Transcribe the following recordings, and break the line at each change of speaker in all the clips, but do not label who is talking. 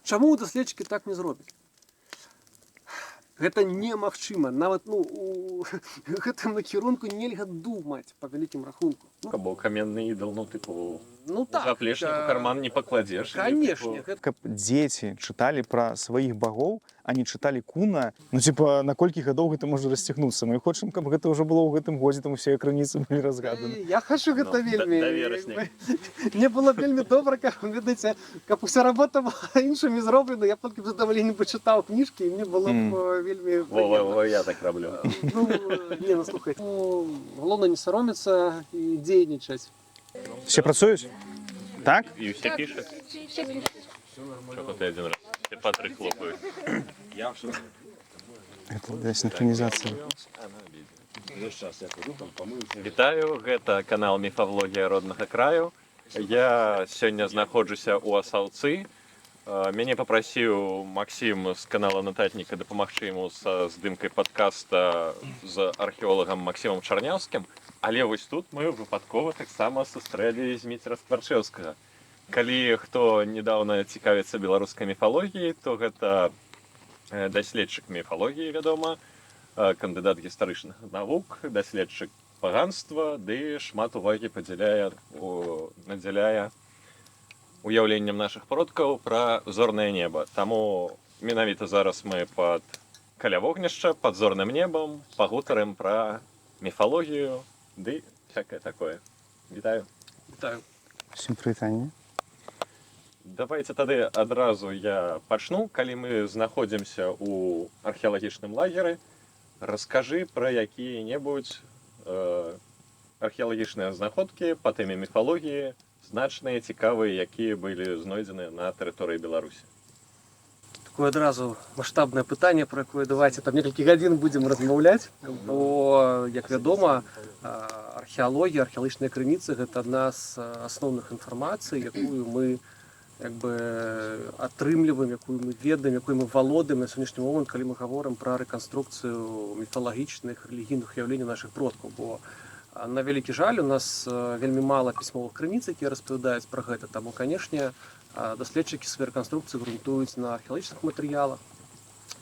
Чаму даследчыкі так не зробілі? Гэта немагчыма. Нават у гэтым накірунку нельга думаць па вялікім рахунку.
Бо каменны ідал,
Так.
заплечнік у карман не пакладзеш.
Канешне.
Каб дзеці чыталі пра сваіх багоў, а не чыталі куна, на колькі гадоў гэта можа расцягнуцца. Мы хочам, каб гэта ўжо было ў гэтым годзе, там усе крыніцы былі разгаданы.
Я хачу гэта вельмі.
Да верасня.
Мне было вельмі добра, каб уся работа была іншымі зроблена. Я толькі б задаваленне пачытаў кніжкі, і мне было б вельмі
Во, я так раблю.
Слухай, галоўнае не саромецца і дзейнічаць.
Все працуюць? Так?
І ўсе пішуць. Чого ти один раз? Ти Патрик хлопають.
Гэта синхронизация.
Вітаю, гэта канал Міфавлогія роднага краю. Я сёння знаходжуся ў Асаўцы. Мяне папрасіў Максім з канала Нататніка дапамагчы яму са здымкай падкаста з археолагам Максімам Чарняўскім. Але вось тут мы выпадкова таксама сустрэлі Зміцера Скварчэўскага. Калі хто недаўна цікавіцца беларускай міфалогіяй, то гэта даследчык міфалогіі, вядома, кандыдат гістарычных навук, даследчык паганства, ды шмат увагі надзяляе уяўленнем нашых продкаў пра зорнае неба. Таму менавіта зараз мы каля вогнішча, пад зорным небам, пагутарым пра міфалогію, ды всякае такое. Вітаю.
Вітаю.
Усім прывітанне.
Давайте тады адразу я пачну. Калі мы знаходзімся ў археалагічным лагеры, раскажы пра якія-небудзь археалагічныя знаходкі па тэме міфалогіі, значныя, цікавыя, якія былі знойдзены на тэрыторыі Беларусі.
Такое адразу маштабнае пытанне, пра якое давайте там некалькі гадзін будзем размаўляць, бо, як вядома, археалогія, археалагічныя крыніцы гэта адна з асноўных інфармацый, якую мы атрымліваем, якую мы ведаем, якую мы валодаем на сённяшні момант, калі мы гаворым пра рэканструкцыю міфалагічных, рэлігійных уяўленняў нашых продкаў. Бо на вялікі жаль, у нас вельмі мала пісьмовых крыніц, якія распавядаюць пра гэта. Таму, канешне, даследчыкі свае рэканструкцыі грунтуюць на археалагічных матэрыялах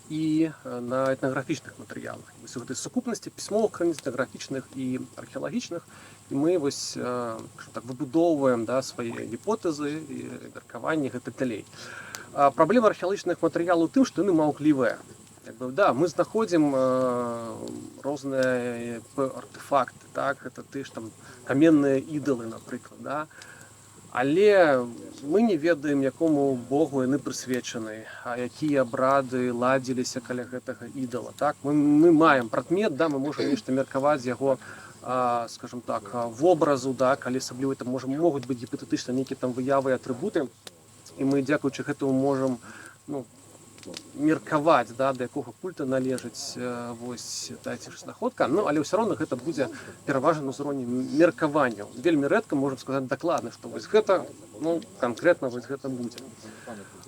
і на этнаграфічных матэрыялах. Вось у гэтай сукупнасці пісьмовых крыніц, этнаграфічных і археалагічных, і мы выбудоўваем свае гіпотэзы і меркаванні гэтак далей. Праблема археалагічных матэрыялаў у тым, што яны маўклівыя. Мы знаходзім розныя артефакты, гэта ты ж там каменныя ідалы, напрыклад, але мы не ведаем, якому богу яны прысвечаны, якія абрады ладзіліся каля гэтага ідала. Мы маем прадмет, мы можам нешта меркаваць з яго, скажем так, вобразу, калі асабліва там могуць быць гіпатэтычна нейкія там выявы і атрыбуты, і мы, дзякуючы гэтаму, можам меркаваць, да якога культа належыць ці ж знаходка, але ўсё роўна гэта будзе пераважна на ўзроўні меркаванняў. Вельмі рэдка можам сказаць дакладна, што вось гэта, канкрэтна вось гэта будзе.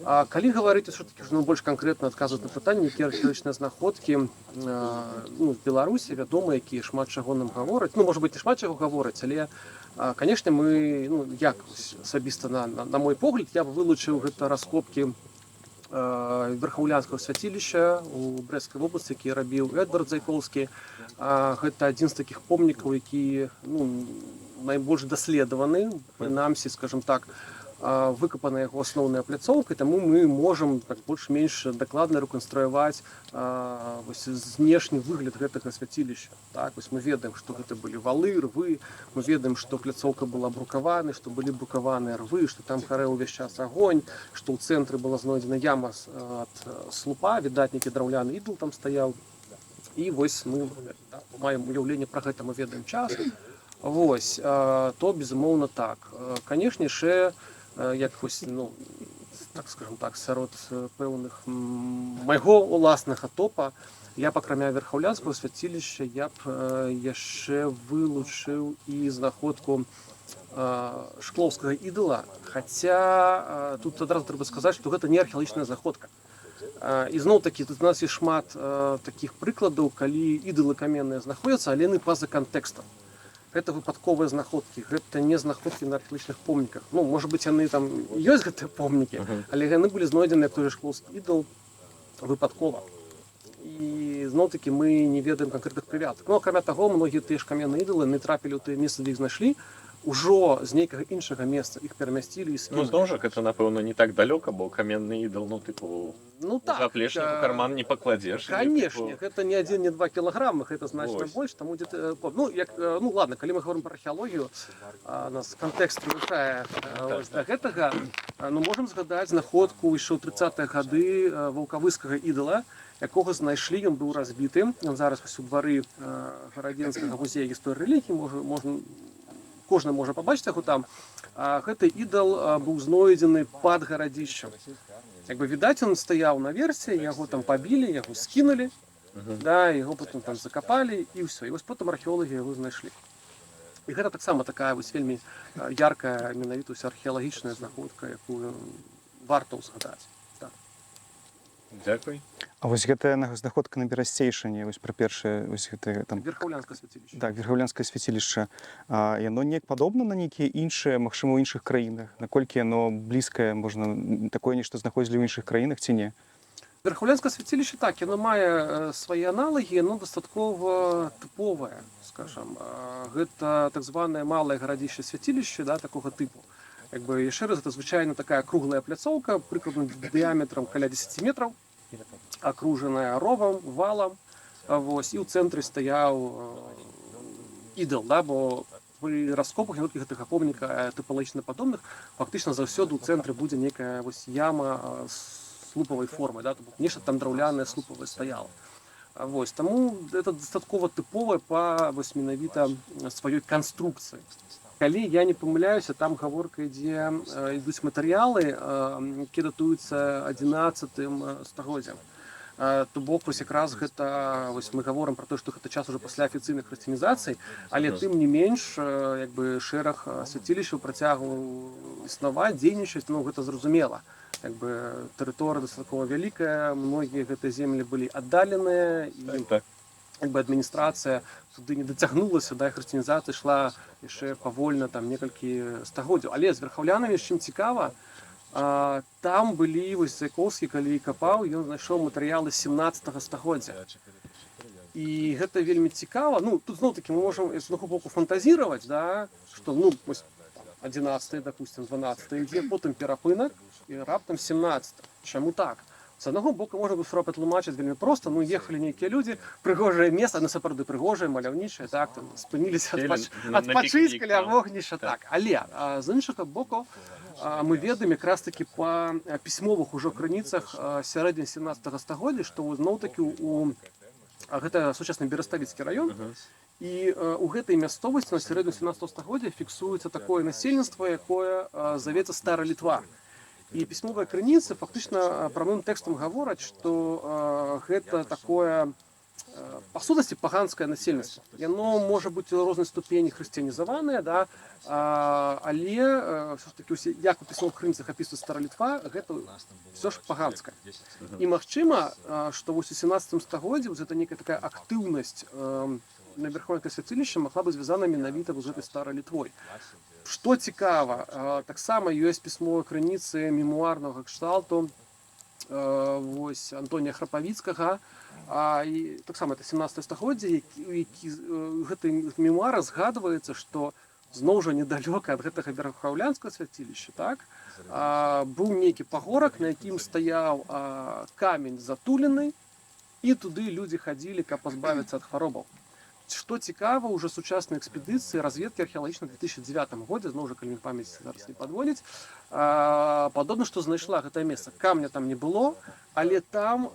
Калі гаварыць ўсё-такі больш канкрэтна адказваць на пытанне, якія археалагічныя знаходкі з Беларусі, вядома, якія шмат чаго нам гавораць, можа быць, не шмат чаго гавораць, але, канешне, мы, як асабіста на мой погляд, я б вылучыў гэта раскопкі верхаўлянскага свяцілішча у Брэсцкай вобласці, які рабіў Эдвард Зайкоўскі. Гэта адзін з такіх помнікаў, які найбольш даследаваны, прынамсі, скажем так, выкапана яго асноўная пляцоўка, таму мы можам больш-менш дакладна рэканструяваць знешні выгляд гэтага свяцілішча. Мы ведаем, што гэта былі валы, рвы, мы ведаем, што пляцоўка была брукавана, што былі брукаваныя рвы, што там гарэў увесь час агонь, што ў цэнтры была знойдзена яма ад слупа, відаць, нейкі драўляны ідол там стаяў. І вось мы маем уяўленне пра гэта, мы ведаем час. То, безумоўна, так. Канешне, яшчэ як скажем так, сярод пэўных майго уласнага топа, я акрамя верхаўлянскага свяцілішча я б яшчэ вылучыў і знаходку шклоўскага ідала, хаця тут адразу трэба сказаць, што гэта не археалагічная знаходка. І зноў-такі тут у нас ёсць шмат такіх прыкладаў, калі ідалы каменныя знаходзяцца, але яны па-за кантэкстам. гэта выпадковыя знаходкі, гэта не знаходкі на археалагічных помніках. Ну, можа быць, яны там ёсць гэтыя помнікі, але яны былі знойдзены як той же шклоўскі ідал выпадкова. І зноў-такі мы не ведаем канкрэтных прывязак. Ну, акрамя таго, многія тыя ж каменныя ідалы не трапілі ў тыя месцы, дзе іх знайшлі, ужо з нейкага іншага месца іх перамясцілі і
Ну,
скінулі.
зноў жа, гэта, напэўна, не так далёка, бо каменны ідал, ну, тыпу,
Ну так,
заплечнік у карман не пакладзеш.
Канешне, гэта не 1, не 2 кілаграмы, гэта значна
Вось.
больш, таму дзе ну, ну ладно, калі мы говорим про археалогію, нас кантэкст прывучае да гэтага, ну можам згадаць знаходку яшчэ ў 30-е гады ваўкавыскага ідала, якога знайшлі, ён быў разбіты. Ён зараз вось у двары гарадзенскага музея гісторыі рэлігіі, можна кожны можа пабачыць яго там. Гэты ідал быў знойдзены пад гарадзішчам. Як бы відаць, ён стаяў наверсе, яго там пабілі, яго скінулі, да, яго потым там закапалі і ўсё. І вось потым археолагі яго знайшлі. І гэта таксама такая вось вельмі яркая менавіта археалагічная знаходка, якую варта ўзгадаць. Так.
Дзякуй.
А вось гэтая знаходка на берасцейшыне, вось пра першае, вось гэта там
Верхаўлянскае свяцілішча.
так, верхаўлянскае свяцілішча, яно неяк падобна на нейкія іншыя, магчыма, ў іншых краінах, наколькі яно блізкае, можна такое нешта знаходзілі ў іншых краінах ці не?
Верхаўлянскае свяцілішча так, яно мае свае аналагі, яно дастаткова тыповае, скажам. Гэта так званае малае гарадзішча свяцілішча, да, такога тыпу. Як бы яшчэ раз, гэта звычайна такая круглая пляцоўка, прыкладна дыяметрам каля 10 метраў, акружаная ровам, валам, вось, і ў цэнтры стаяў ідал, да, бо пры раскопах некалькіх гэтага помніка тыпалагічна падобных фактычна заўсёды ў цэнтры будзе некая вось яма слупавай формы, да, нешта там драўлянае слупавае стаяла. Вось, таму это дастаткова тыповае па вось менавіта сваёй канструкцыі. Калі я не памыляюся, там гаворка ідзе, ідуць матэрыялы, які датуюцца 11 стагоддзям. То бок вось якраз гэта вось мы гаворым пра тое, што гэта час ужо пасля афіцыйных хрысціянізацый, але тым не менш як бы шэраг свяцілішчаў працягваў існаваць, дзейнічаць, ну гэта зразумела. Як бы тэрыторыя дастаткова вялікая, многія гэтыя землі былі аддаленыя і як бы адміністрацыя туды не дацягнулася, да, хрысціянізацыя ішла яшчэ павольна там некалькі стагоддзяў. Але з верхаўлянамі, чым цікава, там былі вось Зайковскі, калі капаў, ён знайшоў матэрыялы 17 стагоддзя. І гэта вельмі цікава. Ну, тут зноў-такі мы можам з однаго боку фантазіраваць, да, што ну, вось 11, допустим, 12 ідзе, потым перапынак і раптам 17. Чаму так? З аднаго боку можна бы патлумачыць вельмі проста, ну ехалі нейкія людзі, прыгожае месца, на сапраўды прыгожае, маляўнічае, так, там спыніліся адпачыць каля вогнішча, так. Але з іншага боку мы ведаем якраз такі па пісьмовых ужо крыніцах сярэдзіны 17 стагоддзя, што зноў-такі гэта сучасны Бераставіцкі раён, і у гэтай мясцовасці на сярэдзіну 17 стагоддзя фіксуецца такое насельніцтва, якое завецца Стара Літва. І пісьмовыя крыніцы фактычна прамым тэкстам гавораць, што гэта такое па сутнасці паганскае насельніцтва. Яно можа быць у рознай ступені хрысціянізаванае, да, але ўсё ж такі як у пісьмовых крыніцах апісваецца Стара Літва, гэта ўсё ж паганскае. І магчыма, што вось у 17 стагоддзі гэта некая такая актыўнасць на верхаўнянскае свяцілішча магла быць звязана менавіта з гэтай Старай Літвой. Што цікава, таксама ёсць пісьмовыя крыніцы мемуарнага кшталту вось Антонія Храпавіцкага, і таксама это 17 стагоддзе, гэтай мемуара згадваецца, што зноў жа недалёка ад гэтага верхаўлянскага свяцілішча, так, быў нейкі пагорак, на якім стаяў камень затулены, і туды людзі хадзілі, каб пазбавіцца ад хваробаў. Што цікава, уже сучасныя экспедыцыі разведкі археалагічнай 2009 годзе, зноў жа, калі памяць зараз не падводзіць, падобна, што знайшла гэтае месца. Камня там не было, але там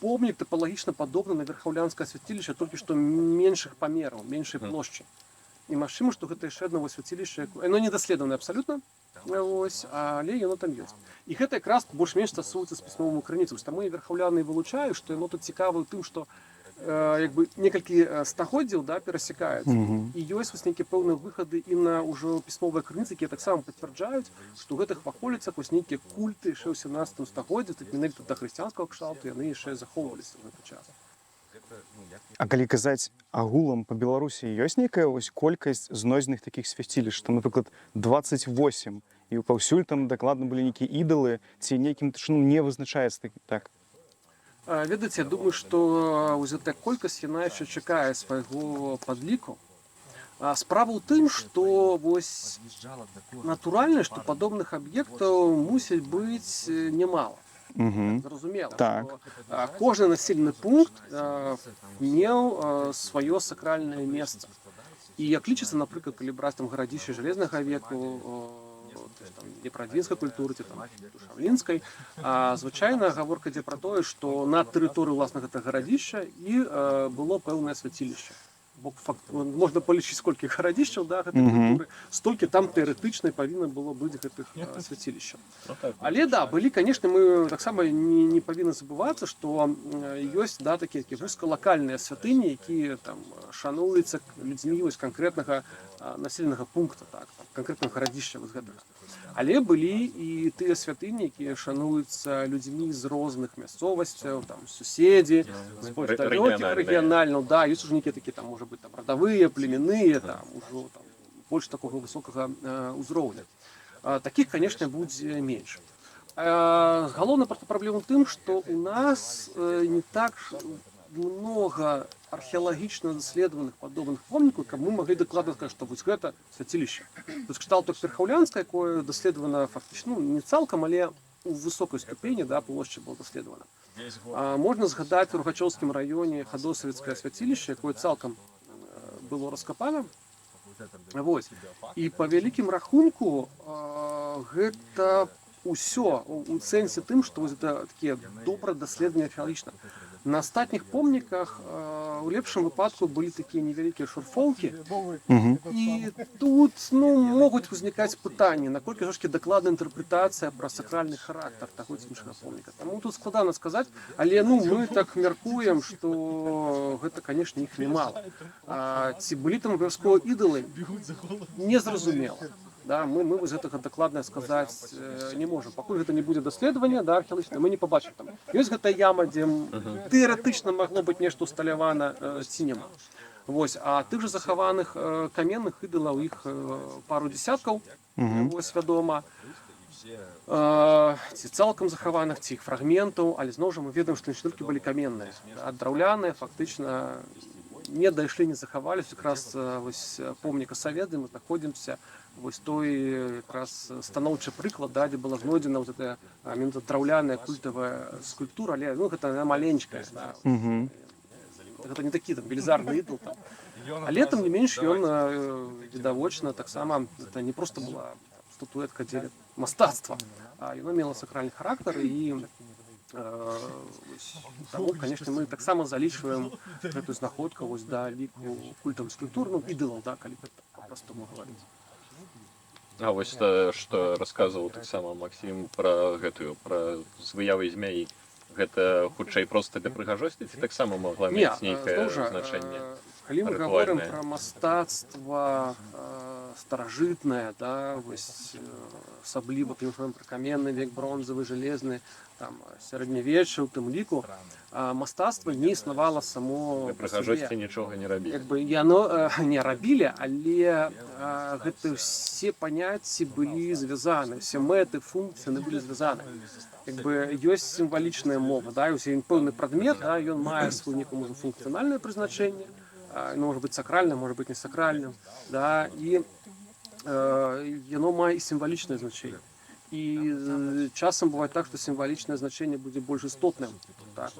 помнік тыпалагічна падобны на верхаўлянскае свяцілішча, толькі што меншых памераў, меншай плошчы. І магчыма, што гэта яшчэ адно свяцілішча, яно не даследаванае абсалютна, вось, але яно там ёсць. І гэта якраз больш-менш стасуецца з пісьмовым крыніцам. Таму і верхаўляны вылучаюць, што яно тут цікава тым, што як бы некалькі стагоддзяў, да, перасякаюцца. І ёсць вось нейкія пэўныя выхады і на ўжо пісьмовыя крыніцы, якія таксама пацвярджаюць, што ў гэтых ваколіцах вось нейкія культы яшчэ ў 17 стагоддзі, так менавіта да хрысціянскага кшталту, яны яшчэ захоўваліся ў гэты час.
А калі казаць агулам па Беларусі ёсць нейкая вось колькасць знойдзеных такіх свяцілішч, там, напрыклад, 28, і паўсюль там дакладна былі нейкія ідалы, ці нейкім чынам не вызначаецца так?
Ведаеце, я думаю, што вось гэтая колькасць яна яшчэ чакае свайго падліку. Справа ў тым, што вось натуральна, што падобных аб'ектаў мусіць быць немало. Зразумела,
Так.
што кожны населены пункт меў сваё сакральнае месца. І як лічыцца, напрыклад, калі браць там гарадзішча жалезнага веку, днепрадзінскай культуры ці там шаўлінскай, звычайна гаворка ідзе пра тое, што на тэрыторыі ўласна гэтага гарадзішча і было пэўнае свяцілішча. Бо можна палічыць, сколькі гарадзішчаў да гэтай культуры, столькі там тэарэтычна павінна было быць гэтых свяцілішчаў. Але да, былі, канешне, мы таксама не павінны забывацца, што ёсць да такія вузкалакальныя святыні, якія там шануюцца людзьмі вось канкрэтнага населенага пункта, так, канкрэтнага гарадзішча вось гэтага. Але былі і тыя святыні, якія шануюцца людзьмі з розных мясцовасцяў, там суседзі, з больш далёкіх рэгіянальных, да, ёсць ужо нейкія такія там, можа быць, там радавыя, племянныя, там ужо там больш такога высокага ўзроўня. Такіх, канешне, будзе менш. Галоўная праблема ў тым, што ў нас не так много археалагічна даследаваных падобных помнікаў, каб мы маглі дакладна сказаць, што вось гэта свяцілішча. Вось кшталту Перхаўлянска, якое даследавана фактычна, не цалкам, але у высокай ступені, да, плошча было даследавана. Можна згадаць у Рухачоўскім раёне Хадосавецкае свяцілішча, якое цалкам было раскапана. Вось. І па вялікім рахунку гэта ўсё у сэнсе тым, што вось гэта такія добра даследаванні археалагічна. На астатніх помніках у лепшым выпадку былі такія невялікія шурфоўкі, і тут могуць узнікаць пытанні, наколькі жорсткі дакладная інтэрпрэтацыя пра сакральны характар таго ці іншага помніка. Таму тут складана сказаць, але мы так мяркуем, што гэта, канешне, іх немало. Ці былі там абавязкова ідалы, незразумела. Да, мы з гэтага дакладна сказаць не можам. Пакуль гэта не будзе даследавання, да, археалагічнае, мы не пабачым там. Ёсць гэта яма, дзе тэарэтычна магло быць нешта ўсталявана ці няма. Вось, а тых жа захаваных каменных ідалаў іх пару дзесяткаў, вось, вядома. Ці цалкам захаваных, ці іх фрагментаў, але зноў жа мы ведаем, што не толькі былі каменныя, а драўляныя фактычна не дайшлі, не захаваліся. Якраз вось помніка Саведы мы знаходзімся вось той якраз станоўчы прыклад, да, дзе была знойдзена вот эта драўляная культавая скульптура, але гэта маленькая, да. Гэта не такі там велізарны ідол там. Але тым не менш ён відавочна таксама, это не проста была статуэтка дзеля мастацтва, а яно мела сакральны характар, і таму, канешне, мы таксама залічваем гэтую знаходку вось да ліку культавых скульптур, ідалаў, да, калі па-простаму гаварыць.
А вось што расказваў таксама Максім пра з выявай змяі, гэта хутчэй проста для прыгажосці, ці таксама магла мець нейкае значэнне?
Калі мы гаворым пра мастацтва старажытнае, да, вось асабліва пра каменны век, бронзавы, жалезны, там сярэднявечча, у тым ліку, мастацтва не існавала само
для прыгажосці нічога не рабілі.
Як бы яно не рабілі, але гэта ўсе паняцці былі звязаны, усе мэты, функцыі былі звязаны. Як бы ёсць сімвалічная мова, да, ёсць пэўны прадмет, да, ён мае сваё некае функцыянальнае прызначэнне, можа быць сакральным, можа быць не сакральным, да, і яно мае і сімвалічнае значэнне. І часам бывае так, што сімвалічнае значэнне будзе больш істотным. Так,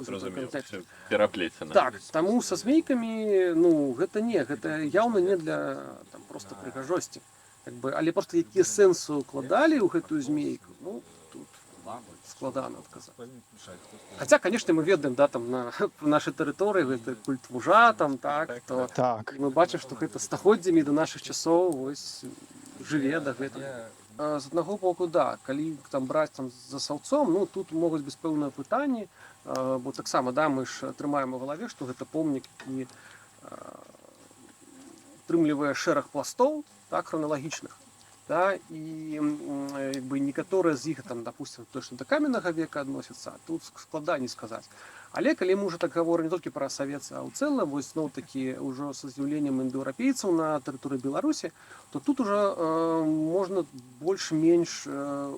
пераплецена.
Так, таму са змейкамі, гэта яўна не для там проста прыгажосці. Але проста якія сэнсы укладалі ў гэтую змейку, тут складана адказаць. Хаця, канешне, мы ведаем, да, там на нашай тэрыторыі гэта культ мужа, там, так, то мы бачым, што гэта стагоддзямі да нашых часоў вось жыве да гэтага. З аднаго боку, да, калі там браць там за саўцом, тут могуць быць пэўныя пытанні, бо таксама, да, мы ж трымаем у галаве, што гэта помнік, які утрымлівае шэраг пластоў, так, храналагічных. Да, і як бы некаторыя з іх там, допустим, точно до каменнага века адносяцца, а тут складаней сказаць. Але калі мы ўжо так гаворым не толькі пра савец, а ў цэлым вось зноў такі ўжо са з'яўленнем індаеўрапейцаў на тэрыторыі Беларусі, то тут уже можна больш-менш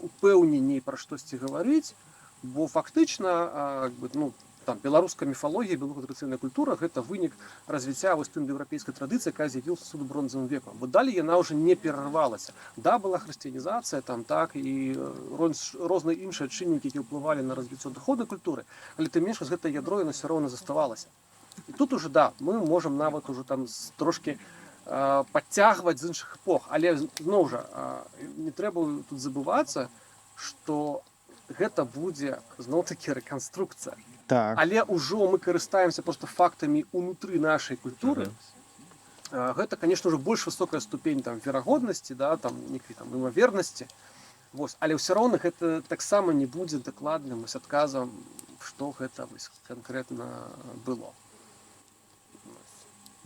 упэўненей пра штосьці гаварыць, бо фактычна ну, там беларуская міфалогія, беларуская традыцыйная культура гэта вынік развіцця вось індаеўрапейскай традыцыі, якая з'явілася суд бронзавым векам. Бо далей яна ўжо не перарвалася. Да, была хрысціянізацыя там так і розныя іншыя чыннікі, які ўплывалі на развіццё духоўнай культуры, але тым менш гэта ядро яно ўсё роўна заставалася. І тут уже да, мы можам нават ужо там трошки падцягваць з іншых эпох, але зноў жа не трэба тут забывацца, што гэта будзе зноў-такі рэканструкцыя.
Так.
Але ўжо мы карыстаемся просто фактамі ўнутры нашай культуры. Гэта, конечно, ўжо больш высокая ступень там верагоднасці, да, там нейкай там імавернасці. Вось, але ўсё роўна гэта таксама не будзе дакладным адказам, што гэта вось канкрэтна было.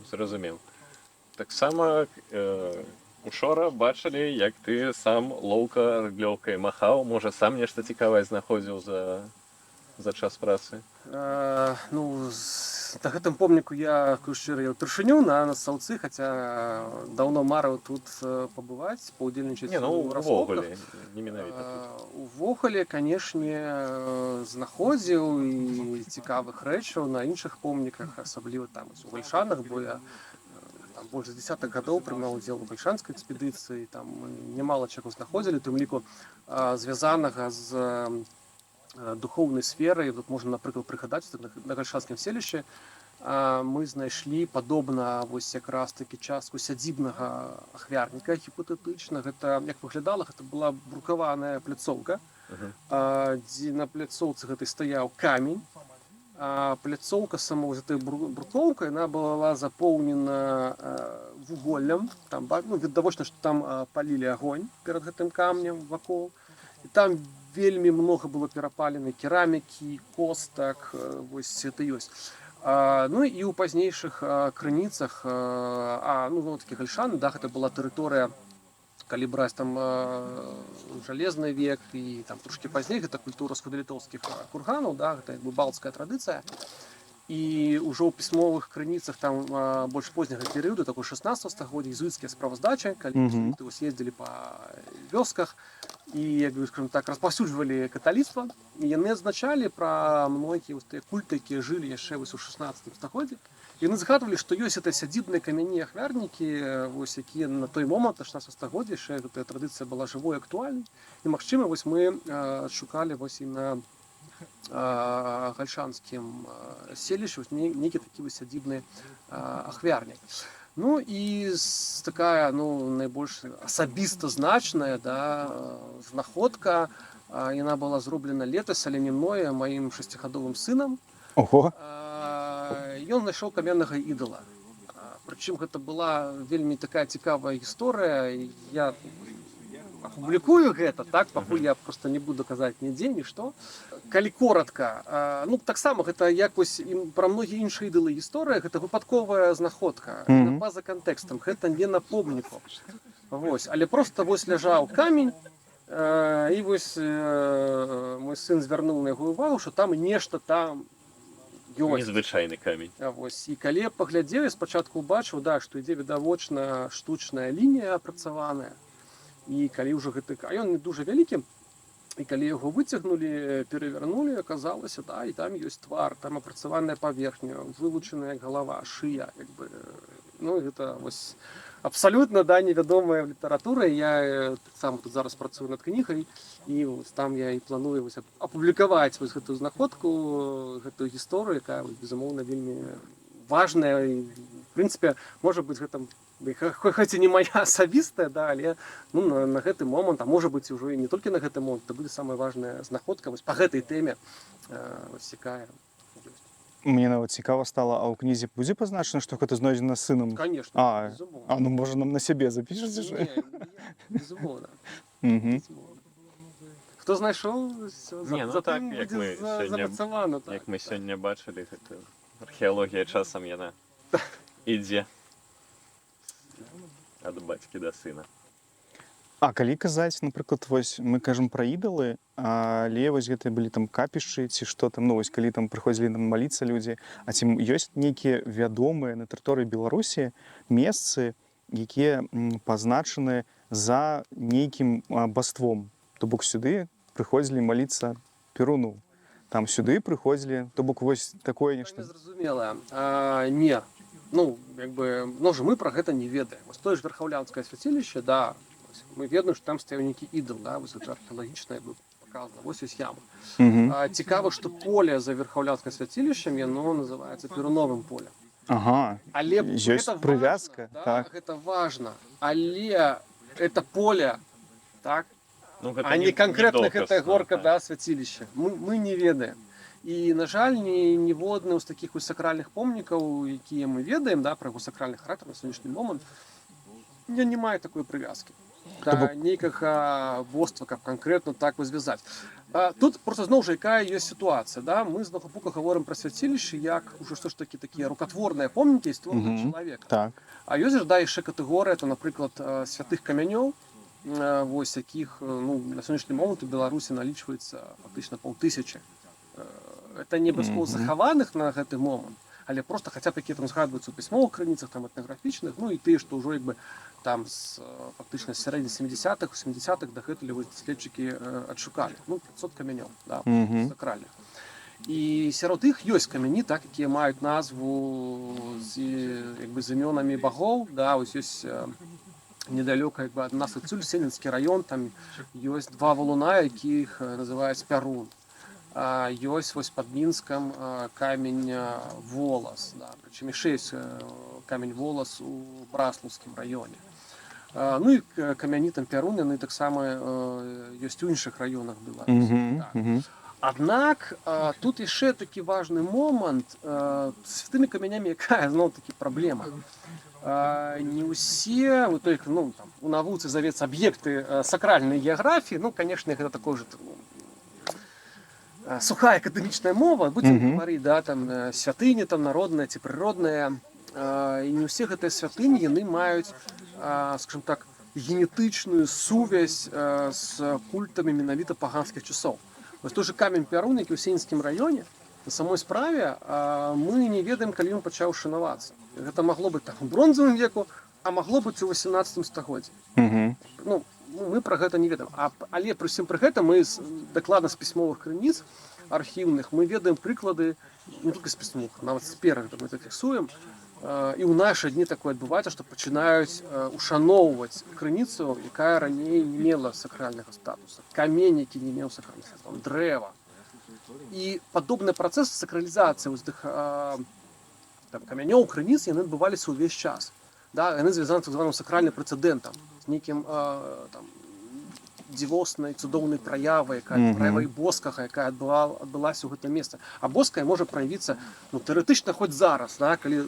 Зразумеў. Таксама учора бачылі, як ты сам лоўка рыдлёўкай махаў, можа сам нешта цікавае знаходзіў за час працы.
Ну, на гэтым помніку я шчыра ўпершыню на саўцы, хаця даўно марыў тут пабываць, паўдзельнічаць у раскопках.
Увогуле, не менавіта тут.
Увогуле, канешне, знаходзіў і цікавых рэчаў на іншых помніках, асабліва там у Вальшанах, бо я там больш з 10-х гадоў прымаў удзел у вальшанскай экспедыцыі, там нямала чаго знаходзілі, тым ліку звязанага з духоўнай сферай. Тут можна, напрыклад, прыгадаць, на гальшанскім селішчы мы знайшлі падобна вось якраз такі частку сядзібнага ахвярніка гіпотэтычна. Гэта як выглядала, гэта была брукаваная пляцоўка, дзе на пляцоўцы гэтай стаяў камень. Пляцоўка сама з гэтай брукоўкай, яна была запоўнена вуголлем. Там, ну, відавочна, што там палілі агонь перад гэтым камнем вакол. І там вельмі много было перапаленай керамікі, костак, вось это ёсць. Ну і ў пазнейшых крыніцах, ну, такі гальшаны, да, гэта была тэрыторыя, калі браць там жалезны век і там трошки пазней, гэта культура схуделітоўскіх курганаў, да, гэта як бы балцкая традыцыя. І ўжо ў пісьмовых крыніцах там больш позняга перыяду, такой 16 стагоддзя, езуіцкія справаздачы, калі ездзілі па вёсках і, як бы, скажем так, распаўсюджвалі каталіцтва, і яны адзначалі пра многія тыя культы, якія жылі яшчэ вось у 16 стагоддзі. Яны згадвалі, што ёсць гэта сядзібныя камяні ахвярнікі, вось якія на той момант 16 стагоддзя яшчэ гэтая традыцыя была жывой, актуальнай. І магчыма, вось мы шукалі вось і на гальшанскім селішчы нейкі такі сядзібны ахвярнік. Ну і такая, ну, найбольш асабіста значная, да, знаходка, яна была зроблена летась, але не мною, а маім 6гадовым сынам.
Ого!
Ён знайшоў каменнага ідала. Прычым гэта была вельмі такая цікавая гісторыя. Я апублікую гэта, так, пакуль я просто не буду казаць нідзе, нішто. Калі коротка, ну, таксама гэта як вось пра многія іншыя ідалы гісторыя, гэта выпадковая знаходка, па-за кантэкстам, гэта не на помніку. Вось, але просто вось ляжаў камень, і вось мой сын звярнуў на яго увагу, што там нешта там ёсць.
Незвычайны камень.
Вось, і калі я паглядзеў, я спачатку ўбачыў, да, што ідзе відавочна штучная лінія апрацаваная. І калі ўжо гэты, а ён не дуже вялікі, і калі яго выцягнулі, перавярнулі, аказалася, да, і там ёсць твар, там апрацаваная паверхня, вылучаная галава, шыя, як бы, ну, гэта вось абсалютна, да, невядомая літаратура. Я таксама тут зараз працую над кнігай, і вось там я і планую вось апублікаваць вось гэтую знаходку, гэтую гісторыю, якая, безумоўна, вельмі важная, і, в прынцыпе, можа быць, гэта хоць і не моя асабістая, да, але, ну, на гэты момант, а можа быць ўжо і не толькі на гэты момант, это будзе самая важная знаходка вось па гэтай тэме, вось якая ёсць.
Мне нават цікава стала, а ў кнізе будзе пазначана, што гэта знойдзена сынам?
Конечно, безумоўна.
Ну, можа, нам на сябе запішаце?
Не, безумоўна. Хто знайшоў, затым будзе замацавана.
Як мы сёння бачылі, гэта археалогія часам яна ідзе ад бацькі да сына.
А калі казаць, напрыклад, вось мы кажам пра ідалы, але вось гэта былі там капішчы ці што там, ну вось калі там прыходзілі там маліцца людзі, а ці ёсць нейкія вядомыя на тэрыторыі Беларусі месцы, якія пазначаны за нейкім баством, то бок сюды прыходзілі маліцца Перуну, там сюды прыходзілі, то бок вось такое нешта.
Незразумела. Не. Ну, як бы, же мы пра гэта не ведаем. Вось тое ж верхаўлянскае свяцілішча, да, мы ведаем, што там стаяў нейкі ідал, да, вось гэта археалагічнае показана. Вось ёсць яма. Цікава, што поле за верхаўлянскае свяцілішчам, яно называецца Перуновым полем.
Ага.
Але
ёсць прывязка,
да,
так.
гэта важна. Але это поле, так,
Ну, гэта
а не конкретно
доказ,
гэта горка,
так.
да, свяцілішча. Мы не ведаем. І, на жаль, ніводны з такіх сакральных помнікаў, якія мы ведаем, да, пра яго сакральны характар на сённяшні момант, не мае такой прывязкі. Да, нейкага боства, каб канкрэтна так звязаць. Тут просто зноў жа якая ёсць сітуацыя, да? Мы з Нахапука гаворым пра свяцілішчы як ужо што ж такі такія рукатворныя помнікі створаны чалавека.
Так.
А ёсць ж, да, яшчэ катэгорыя, то, напрыклад, святых камянёў, вось якіх, ну, на сённяшні момант у Беларусі налічваецца фактычна 500. Это не абавязкова захаваных на гэты момант, але просто хаця б якія там згадваюцца ў пісьмовых крыніцах, там этнаграфічных, ну і тыя, што ўжо як бы там фактычна з сярэдзіны 70-х, 80-х дагэтуль даследчыкі адшукалі. Ну, 500 камянёў, да, сакральных. І сярод іх ёсць камяні, так, якія маюць назву з імёнамі багоў, да, ось ёсць недалёка як бы ад нас адсюль Сенінскі раён, там ёсць два валуна, якіх называюць Пярун. Ёсць вось пад Мінскам камень Волас, да, прычым яшчэ ёсць камень Волас у Браслаўскім раёне. Ну і камяні там Пярун, яны таксама ёсць у іншых раёнах Беларусі. Аднак тут яшчэ такі важны момант з святымі камянямі, якая зноў такі праблема. Не ўсе, ну, там, у навуцы завецца аб'екты сакральнай геаграфіі, ну, канешне, гэта такое ж сухая акадэмічная мова, будзем гаварыць, да, там святыні там народныя ці прыродныя, і не ўсе гэтыя святыні яны маюць, скажем так, генетычную сувязь з культамі менавіта паганскіх часоў. Вось той же камень Пярун, які ў Сенінскім раёне, на самой справе мы не ведаем, калі ён пачаў шанавацца. Гэта магло быць так у бронзавым веку, а магло быць у 18 стагоддзі. Ну, мы пра гэта не ведаем. Але пры ўсім пры гэтым мы дакладна з пісьмовых крыніц архіўных мы ведаем прыклады не толькі з пісьмовых, нават з перагляду мы это фіксуем. І ў нашы дні такое адбываецца, што пачынаюць ушаноўваць крыніцу, якая раней не мела сакральнага статуса. Камень, які не меў сакральнага статуса, дрэва. І падобны працэс сакралізацыі гэтых камянёў, крыніц, яны адбываліся ўвесь час. Да, яны звязаны так званым сакральным прэцэдэнтам, з нейкім дзівоснай, цудоўнай праявай, праявай боскага, якая адбылася ў гэтым месцы. А боская можа праявіцца, ну, тэарэтычна хоць зараз, да, калі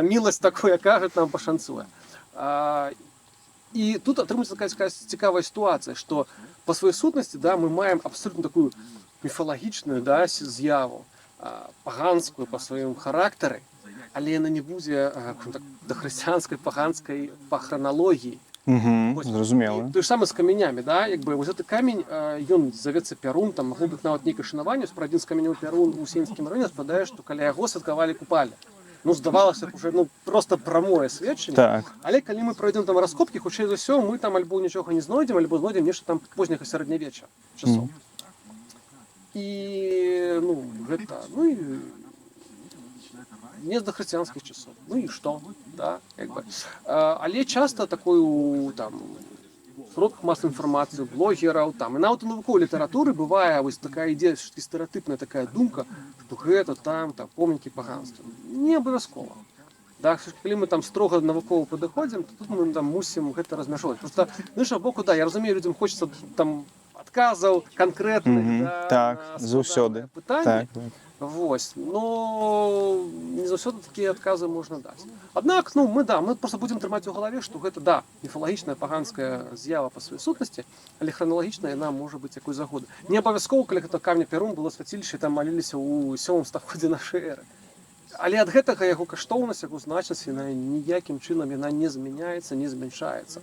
міласць такое кажуць, нам пашанцуе. І тут атрымаецца такая цікавая сітуацыя, што па сваёй сутнасці, да, мы маем абсолютно такую міфалагічную, да, з'яву, паганскую па сваім характары, але яна не будзе дахрысціянскай паганскай па храналогіі.
Зразумела.
Тое ж самае з камянямі, да, як бы вось гэты камень, ён завецца Пярун, там магло быць нават нейкае шанаванне, пра адзін з камянёў Пярун у Сенінскім раёне спадае, што каля яго святкавалі купальню. Ну, здавалася б, уже, ну, просто прамое сведчанне.
Так.
Але калі мы пройдзем там раскопкі, хутчэй за ўсё, мы там альбо нічога не знойдзем, альбо знойдзем нешта там позняга сярэднявечча часоў. І, ну, гэта, ну, і не з дахрысціянскіх часоў. Ну і што, да, як бы. Але часта такую, там, сродках масавай інфармацыі, блогераў, там, і нават у навуковай літаратуры бывае вось такая ідзея, стэрэатыпная такая думка, што гэта там помнікі паганства. Не абавязкова. Да, калі мы там строга навукова падыходзім, то тут мы там мусім гэта размяжоўваць. Проста, з іншага боку, да, я разумею, людзям хочацца там адказаў канкрэтных, да,
так, заўсёды
пытанні. Вось, но не заўсёды такія адказы можна даць. Аднак, ну, мы просто будзем трымаць у галаве, што гэта, да, міфалагічная паганская з'ява па сваёй сутнасці, але храналагічна яна можа быць якой загоды. Не абавязкова, калі гэта камня Пярун было свяцілішча, там маліліся ў 7 стагоддзі нашай эры. Але ад гэтага яго каштоўнасць, яго значнасць, яна ніякім чынам яна не змяняецца, не змяншаецца.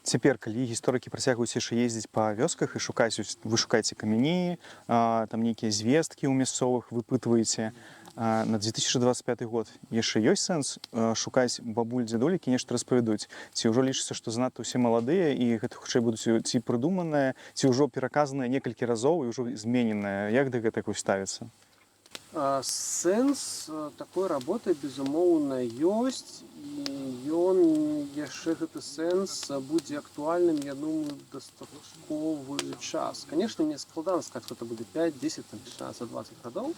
цяпер, калі гісторыкі працягваюць яшчэ ездзіць па вёсках і шукаць, вы шукаеце камяні, там нейкія звесткі ў мясцовых выпытваеце, на 2025 год яшчэ ёсць сэнс шукаць бабуль, дзядуль, які нешта распавядуць? Ці ўжо лічыцца, што занадта ўсе маладыя і гэта хутчэй будуць ці прыдуманае, ці ўжо пераказанае некалькі разоў і ўжо змененае? Як да гэтага ставіцца?
Сэнс такой работы, безумоўна, ёсць, і ён яшчэ гэты сэнс будзе актуальным, я думаю, дастатковы час. Канешне, мне складана сказаць, што гэта будзе 5, 10, 15, 20 гадоў,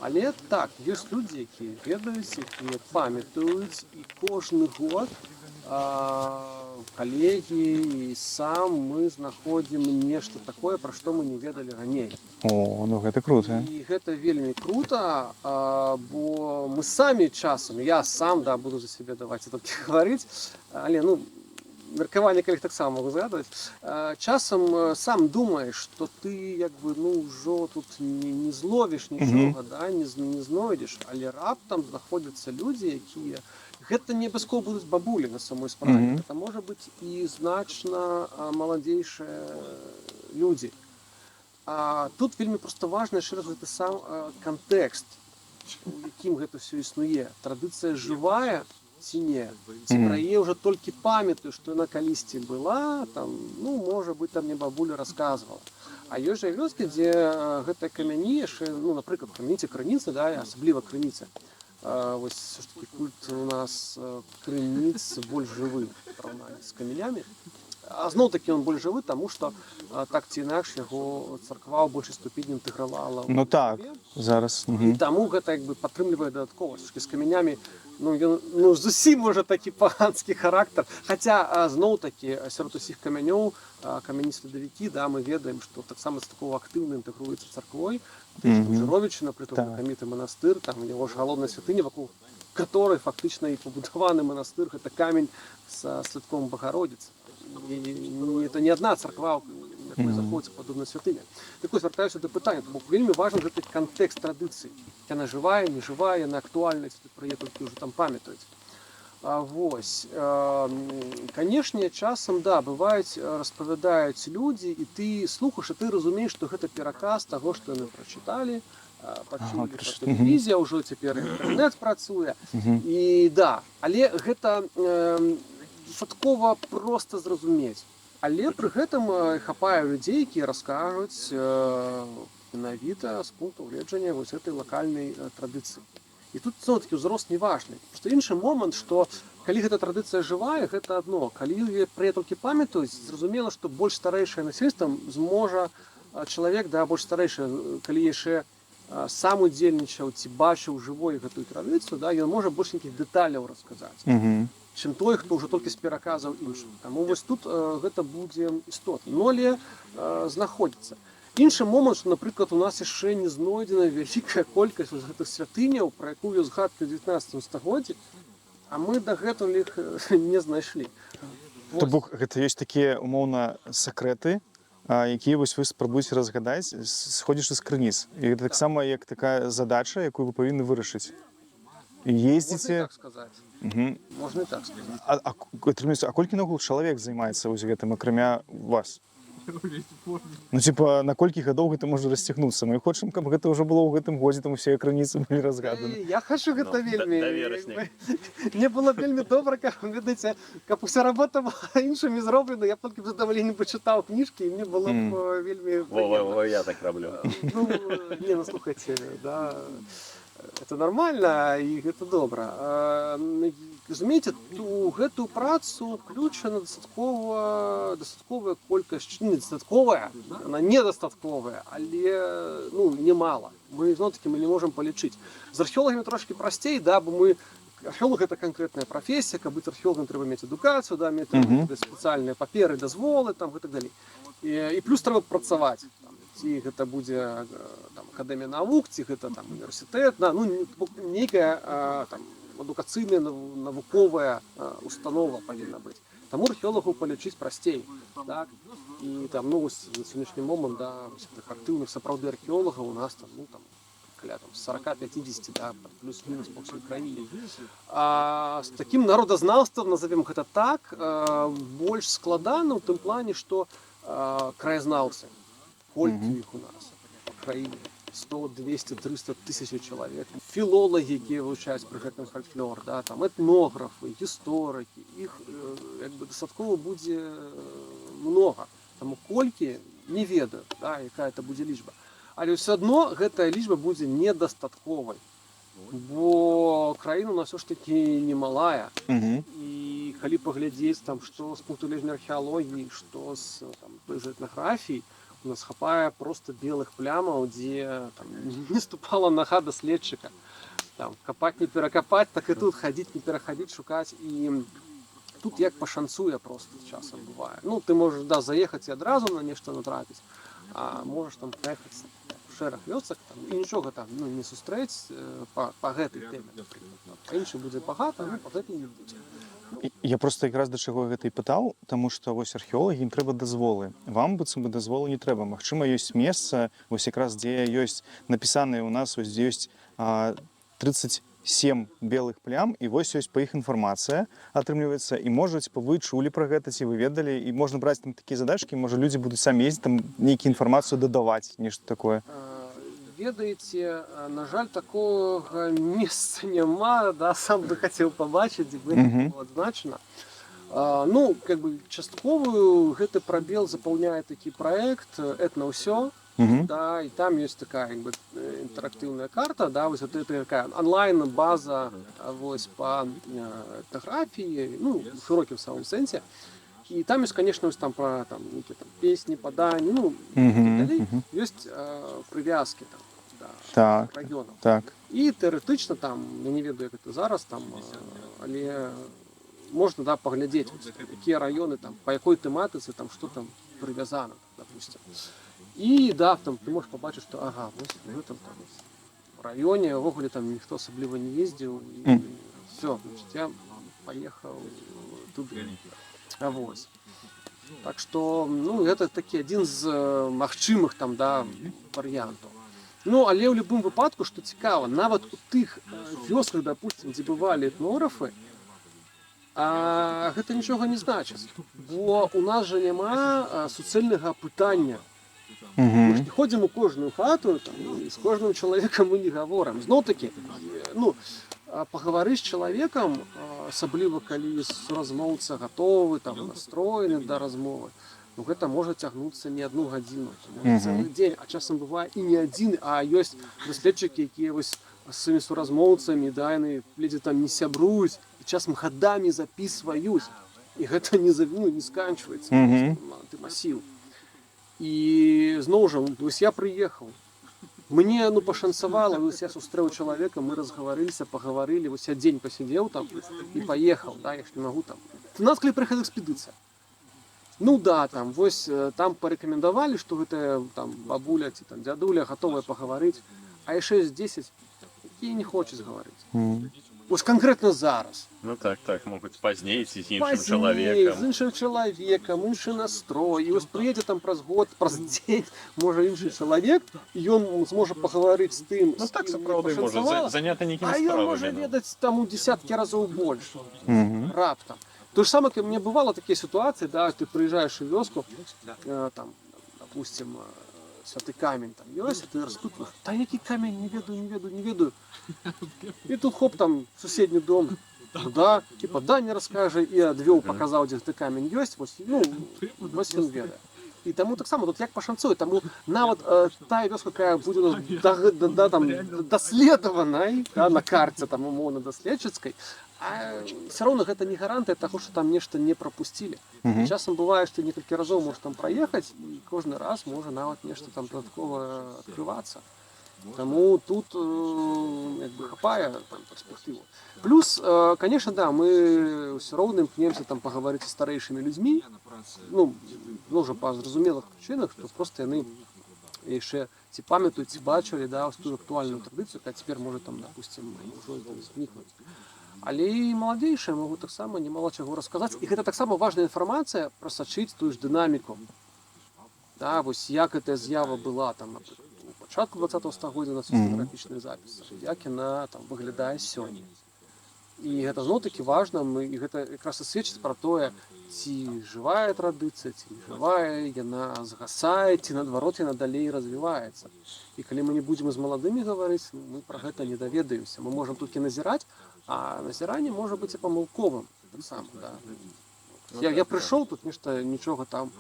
але так, ёсць людзі, якія ведаюць, якія памятаюць, і кожны год калегі і сам мы знаходзім нешта такое, пра што мы не ведалі раней.
О, ну гэта круто.
І гэта вельмі крута, бо мы самі часам, я сам, да, буду за сябе даваць толькі гаварыць, але, ну, меркаванне калег таксама могу згадваць, часам сам думаеш, што ты, як бы, ну, ўжо тут не зловіш нічога, да, не знойдзеш, але раптам знаходзяцца людзі, якія гэта не абавязкова будуць бабулі на самой справе, гэта можа быць і значна маладзейшыя людзі. Тут вельмі проста важна яшчэ раз гэты сам кантэкст, у якім гэта ўсё існуе. Традыцыя жывая ці не? Ці пра яе ўжо толькі памятаю, што яна калісьці была, там, ну, можа быць, там мне бабуля расказвала. А ёсць жа вёскі, дзе гэтыя камяні яшчэ, ну, напрыклад, камяні ці крыніцы, да, асабліва крыніцы. Вось все ж таки культ у нас крыніц больш жывы у параўнанні з камянямі. А зноў такі ён больш жывы, таму што так ці інакш яго царква ў большай ступені інтэгравала.
Ну так, зараз.
І таму гэта як бы падтрымлівае дадаткова. З камянямі, ну, ён, ну, зусім можа такі паганскі характар. Хаця зноў такі сярод усіх камянёў, камяні-следавікі, да, мы ведаем, што таксама такого актыўна інтэгруецца царквой. Жыровічы, напрыклад, знакаміты манастыр, там яго ж галоўная святыня, вакол которой фактычна і пабудаваны манастыр, гэта камень са слядком Багародзіцы. Это не одна царква, якой заходзіцца падобная святыня. Так вось, вяртаюся да пытання, бо вельмі важны гэты кантэкст традыцыі. Яна жывая, не жывая, яна актуальная, ці пра яе толькі ўжо там памятаюць. Вось, канешне, часам, да, бываюць, распавядаюць людзі, і ты слухаеш, і ты разумееш, што гэта пераказ таго, што яны прачыталі, пачулі па тэлевізіі, ўжо цяпер інтэрнэт працуе. І да, але гэта дастаткова проста зразумець. Але пры гэтым хапае людзей, якія раскажуць менавіта з пункту гледжання вось гэтай лакальнай традыцыі. І тут все-таки ўзрост не важны. Просто іншы момант, што калі гэта традыцыя жывая, гэта адно. Калі пра яе толькі памятаюць, зразумела, што больш старэйшае насельніцтва зможа чалавек, да, больш старэйшы, калі яшчэ сам удзельнічаў ці бачыў жывой гэтую традыцыю, да, ён можа больш нейкіх дэталяў расказаць, чым той, хто ўжо толькі з пераказаў іншым. Таму вось тут гэта будзе істотна. Но але знаходзіцца. Іншы момант, што, напрыклад, у нас яшчэ не знойдзена вялікая колькасць гэтых святыняў, пра якую згадка ў 19 стагоддзі, а мы дагэтуль іх не знайшлі.
То бок гэта ёсць такія умоўна сакрэты, якія вось вы спрабуеце разгадаць, сходзячы з крыніц. І гэта таксама як такая задача, якую вы павінны вырашыць. Ездзіце...
Можна і так сказаць. Можна і так сказаць.
А колькі наогул чалавек займаецца вось гэтым, акрамя вас? Ну, типа, на колькі гадоў гэта можа расцягнуцца? Мы хочам, каб гэта ўжо было ў гэтым годзе, там усе крыніцы былі разгаданы.
Я хочу гэта вельмі. Мне было вельмі добра, ведаеце, каб уся работа была іншымі зроблена, я толькі б задаваленнем пачытаў кніжкі, і мне было б вельмі прыемна.
Я так раблю.
Ну, не, ну, слухайце, да, это нормально, і гэта добра. Разумееце, у гэтую працу включена дастатковая колькасць, не дастатковая, она недастатковая, але, ну, немало. Мы, зноў-такі, мы не можам палічыць. З археолагамі трошки прасцей, да, бо мы... Археолог — гэта канкрэтная прафесія, каб быць археолагам трэба мець адукацыю, да, мець спецыяльныя паперы, дазволы, там, і так далей. І плюс трэба працаваць. Ці гэта будзе там, акадэмія навук, ці гэта там універсітэт, да, ну, нейкая там адукацыйная навуковая установа павінна быць. Таму археолагу палічыць прасцей, так? І там, ну, на сённяшні момант, да, таких актыўных сапраўды археолагаў у нас там, ну, там каля там 40-50, да, плюс-мінус по всей краіне. А з таким народазнаўствам, назовем гэта так, больш складана ў тым плане, што краязнаўцы, колькі іх у нас па краіне, 100, 200, 300 тысяч чалавек. Філолагі, якія вывучаюць пры гэтым фальклор, да, там этнографы, гісторыкі, іх як бы дастаткова будзе многа. Таму колькі не ведаю, да, якая это будзе лічба. Але ўсё адно гэтая лічба будзе недастатковай. Бо краіна у нас ўсё ж такі немалая. І калі паглядзець там, што з пункту гледжання археалогіі, што з там, этнаграфіі, у нас хапае просто белых плямаў, дзе там, не ступала нага даследчыка. Там, капаць не перакапаць, так і тут хадзіць не перахадзіць, шукаць. І тут як пашанцуе просто часам бывае. Ну, ты можаш да, заехаць і адразу на нешта натрапіць, а можаш там праехаць шэраг вёсак і нічога там ну, не сустрэць па гэтай тэме. Па іншай будзе багата, ну, па гэтай не будзе.
Я просто якраз да чаго гэта і пытаў, таму што вось археолагі ім трэба дазволы. Вам быццам бы дазволу не трэба. Магчыма, ёсць месца, вось якраз дзе ёсць напісаныя ў нас, вось дзе ёсць 37 белых плям, і вось ёсць па іх інфармацыя атрымліваецца, і можа вы чулі пра гэта, ці вы ведалі, і можна браць там такія задачкі, можа людзі будуць самі ездзіць там нейкую інфармацыю дадаваць, нешта такое.
Ведаеце, на жаль, такога месца няма, да, сам бы хацеў пабачыць, дзе бы было адзначана. Ну, как бы частковую гэты прабел запаўняе такі праект «Этна ўсё», да, і там ёсць такая как бы, інтэрактыўная карта, да, вось это такая онлайн-база вось, па этнаграфіі, ну, в шырокім самым сэнсе. І там ёсць, конечно, ось там пра там, там, песні, паданні, ну, далей. Ёсць прывязкі там, да, рэгіёнаў.
Так.
І тэарэтычна там, я не ведаю, як гэта зараз, там, але можна да, паглядзець, якія раёны, там, па якой тэматыцы, там, што там прывязана, допустим. І да, там, ты можаш пабачыць, што ага, вось в гэтым там, раёне ўвогуле там ніхто асабліва не ездзіў, і все, значит, я паехаў туды. Вось. Так што, ну, гэта такі адзін з магчымых там, да, варыянтаў. Ну, але ў любым выпадку, што цікава, нават у тых вёсках, допустим, дзе бывалі этнографы, гэта нічога не значыць. Бо у нас жа няма суцэльнага апытання. Мы ж не ходзім у кожную хату, там, і з кожным чалавекам мы не гаворым. Зноў-такі, ну, пагаварыць з чалавекам, асабліва калі размоўца гатовы, там, настроены да размовы, ну, гэта можа цягнуцца не одну гадзіну, цэлы дзень, а часам бывае і не адзін, а ёсць даследчыкі, якія вось з сваімі суразмоўцамі, да, яны ледзьве там не сябруюць, і часам гадамі запісваюць, і гэта не сканчваецца, ты масіў. І зноў жа, вось я прыехаў, мне ну, пашанцавала, вось я сустрэў чалавека, мы разгаварыліся, пагаварылі, вось я дзень пасядзеў там і паехаў, да, я ж не магу там. У нас калі прыехала экспедыцыя. Ну да, там, вось, там парэкамендавалі, што гэтая там, бабуля ці там, дзядуля гатовая пагаварыць, а яшчэ з 10, якія не хочуць гаварыць. Вось канкрэтна зараз.
Ну так, могуць пазней ці з іншым
Пазней,
чалавекам.
з іншым чалавекам, іншы настрой. І вось прыедзе там праз год, праз дзень, можа іншы чалавек, і ён зможа пагаварыць з тым,
Ну так, сапраўды, можа заняты нейкімі
а ён можа
справамі.
ведаць там у десяткі разоў больш. Раптам. То же самое, как мне бывало такие ситуации, да, ты приезжаешь в вёску, там, допустим, святый камень там ёсць, ты распытваешь, та який камень, не ведаю. И тут хоп, там, соседний дом, да, типа, да, не раскажи, и адвёў, показаў, дзе гэты камень ёсць, вось, ну, вось ён ведае. І таму таксама тут як пашанцуе, таму нават тая вёска, якая будзе у нас даследаванай, да, на карце там умоўна даследчыцкай, а все роўно гэта не гарантыя таго, што там нешта не прапусцілі. Часам бывае, што некалькі разоў можаш там праехаць, і кожны раз можа нават нешта там дадаткова адкрывацца. Таму тут як бы хапае там перспектыву. Плюс, конечно, да, мы все роўна імкнемся там пагаварыць з старэйшымі людзьмі, ну, ўжо па зразумелых прычынах, што проста яны яшчэ ці памятаюць, ці бачылі, да, тую актуальную традыцыю, якая цяпер можа там, допустим, ўжо знікнуць. Але і маладзейшыя могуць таксама немало чаго расказаць, і гэта таксама важная інфармацыя прасачыць тую ж дынаміку. Да, вось як гэтая з'ява была там, напрыклад, пачатку 20-го стагоддзя на стенаграфічных запісах, як яна там выглядае сёння. І гэта зноў-такі важна, і гэта якраз і сведчыць пра тое, ці жывая традыцыя, ці не жывая, яна згасае, ці наадварот яна далей развіваецца. І калі мы не будзем з маладымі гаварыць, мы пра гэта не даведаемся. Мы можам толькі назіраць, а назіранне можа быць і памылковым таксама. Да. Я прыйшоў, тут нічога там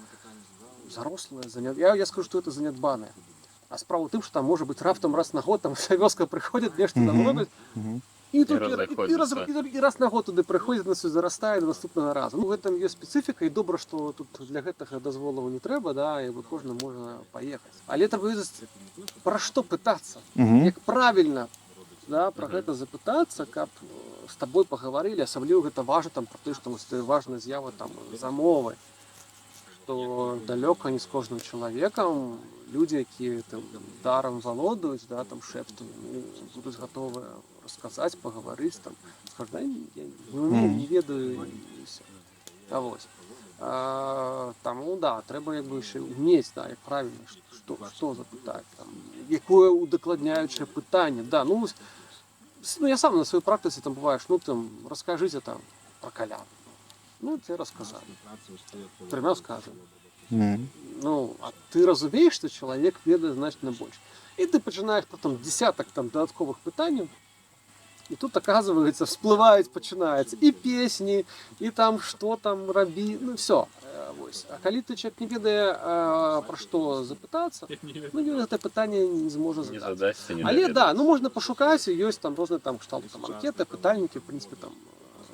зарослае, я скажу, што гэта занядбанае. А справа ў тым, што там можа быць раптам раз на год, там вся вёска прыходзіць, нешта там робяць, і раз на год туды прыходзіць, на все зарастае до наступнага разу. Ну, гэтым ёсць спецыфіка, і добра, што тут для гэтага дазволаў не трэба, да, і кожны можа паехаць. Але трэба ведаць, пра што пытацца, як правільна, да, пра гэта запытацца, каб з табой пагаварылі, асабліва гэта важна там пра тое, што важная з'ява там за мовай, што далёка не з кожным чалавекам людзі, якія там дарам валодаюць, да, там шэптам, будуць гатовыя расказаць, пагаварыць, там, скажу, да, я не умею, не ведаю, і ўсё. А вось. Таму, да, трэба як бы яшчэ ўмець, да, як правільна, што запытаць, там, якое удакладняючае пытанне, да, ну, я сам на сваёй практыцы там бываеш, ну, там, раскажыце там пра каляду. Ну, тебе рассказали. Например, скажем. Ну, а ты разумеешь, что человек ведает значительно больше. И ты начинаешь потом десяток там додатковых пытаний, и тут, оказывается, всплывают, начинаются и песни, и там что там раби, ну, все. А коли ты человек не ведае, про что запытаться, ну, ён это пытанне не зможа задать. Але, да, ну, можно пошукать, есть там разные там кшталты, там, анкеты, пытальники, в принципе, там,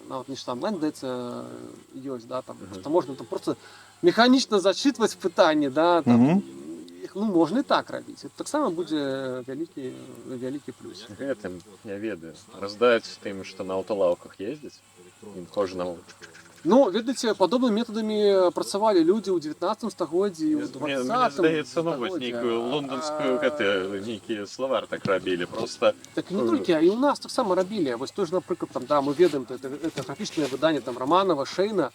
нават нешта онлайн даецца ёсць, да, там, што можна там просто механічна зачытваць пытанні, да, там, ну, можна і так рабіць. Это таксама будзе вялікі плюс.
Гэтым, я ведаю, раздаць тым, што на аўталаўках ездзіць, кожнаму.
Ну, ведаеце, падобнымі метадамі працавалі людзі ў 19 стагоддзі, ў 20
Мне здаецца, ну, вось нейкую лондонскую, нейкі словар так рабілі, просто...
Так не толькі, а і ў нас таксама рабілі. Вось той же, напрыклад, там, да, мы ведаем, это графічнае выданне там Романова, Шейна,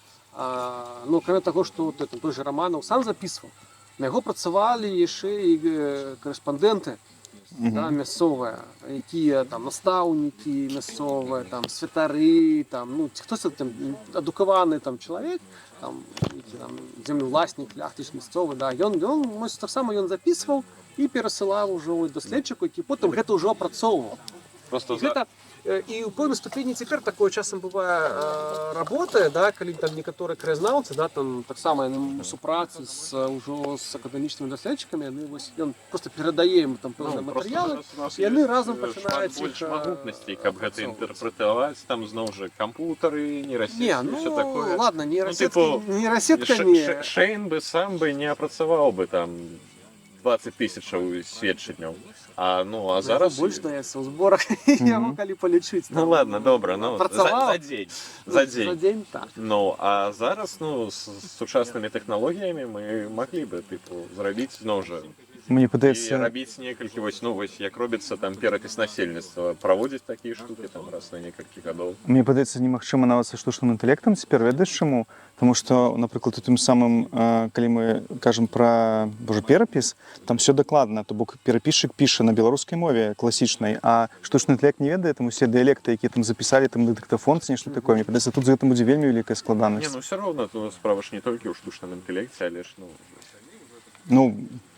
ну, акрамя таго, што той же Романов сам запісваў, на яго працавалі яшчэ і корэспандэнты, да, мясцовыя, якія там настаўнікі мясцовыя, там святары, там, ну, хтось там адукаваны там чалавек, там, які там землеўласнік, ляхтыч мясцовы, да, ён таксама ён запісваў і перасылаў ужо даследчыку, які потым гэта ўжо апрацоўваў.
Просто
І ў пэўнай ступені цяпер такое часам бывае работа, да, калі там некаторыя краязнаўцы, да, там таксама яны супрацы ўжо з акадэмічнымі даследчыкамі, яны вось ён просто перадае ім там пэўныя матэрыялы, і яны разам пачынаюць
больш магутнасцей, каб гэта інтэрпрэтаваць, там зноў жа кампутары, нейрасеткі,
ўсё
такое.
Ладно, нейрасеткамі.
Шейн бы сам бы не апрацаваў бы там 20 тысячаў сведчанняў. А зараз
больш даецца ў зборах, яму калі палічыць.
Ну ладно, добра, ну за дзень.
За дзень, так.
Ну, а зараз, ну, з сучаснымі тэхналогіямі мы маглі бы, тыпу, зрабіць зноў жа.
Мне падаецца,
І рабіць некалькі, вось, ну, вось, як робіцца там перапіс насельніцтва, праводзіць такія штукі там раз на некалькі гадоў.
мне падаецца, немагчыма нават са штучным інтэлектам цяпер, ведаеш чаму? Таму што, напрыклад, у тым самым, калі мы кажам пра перапіс, там все дакладна, то бок перапісчык піша на беларускай мове класічнай, а штучны інтэлект не ведае, там усе дыялекты, якія там запісалі, там дыктафон ці нешта такое. Мне падаецца, тут з гэтым будзе вельмі вялікая складанасць.
Не, ну все роўна, справа ж не толькі ў штучным інтэлекце, але ж,
ну,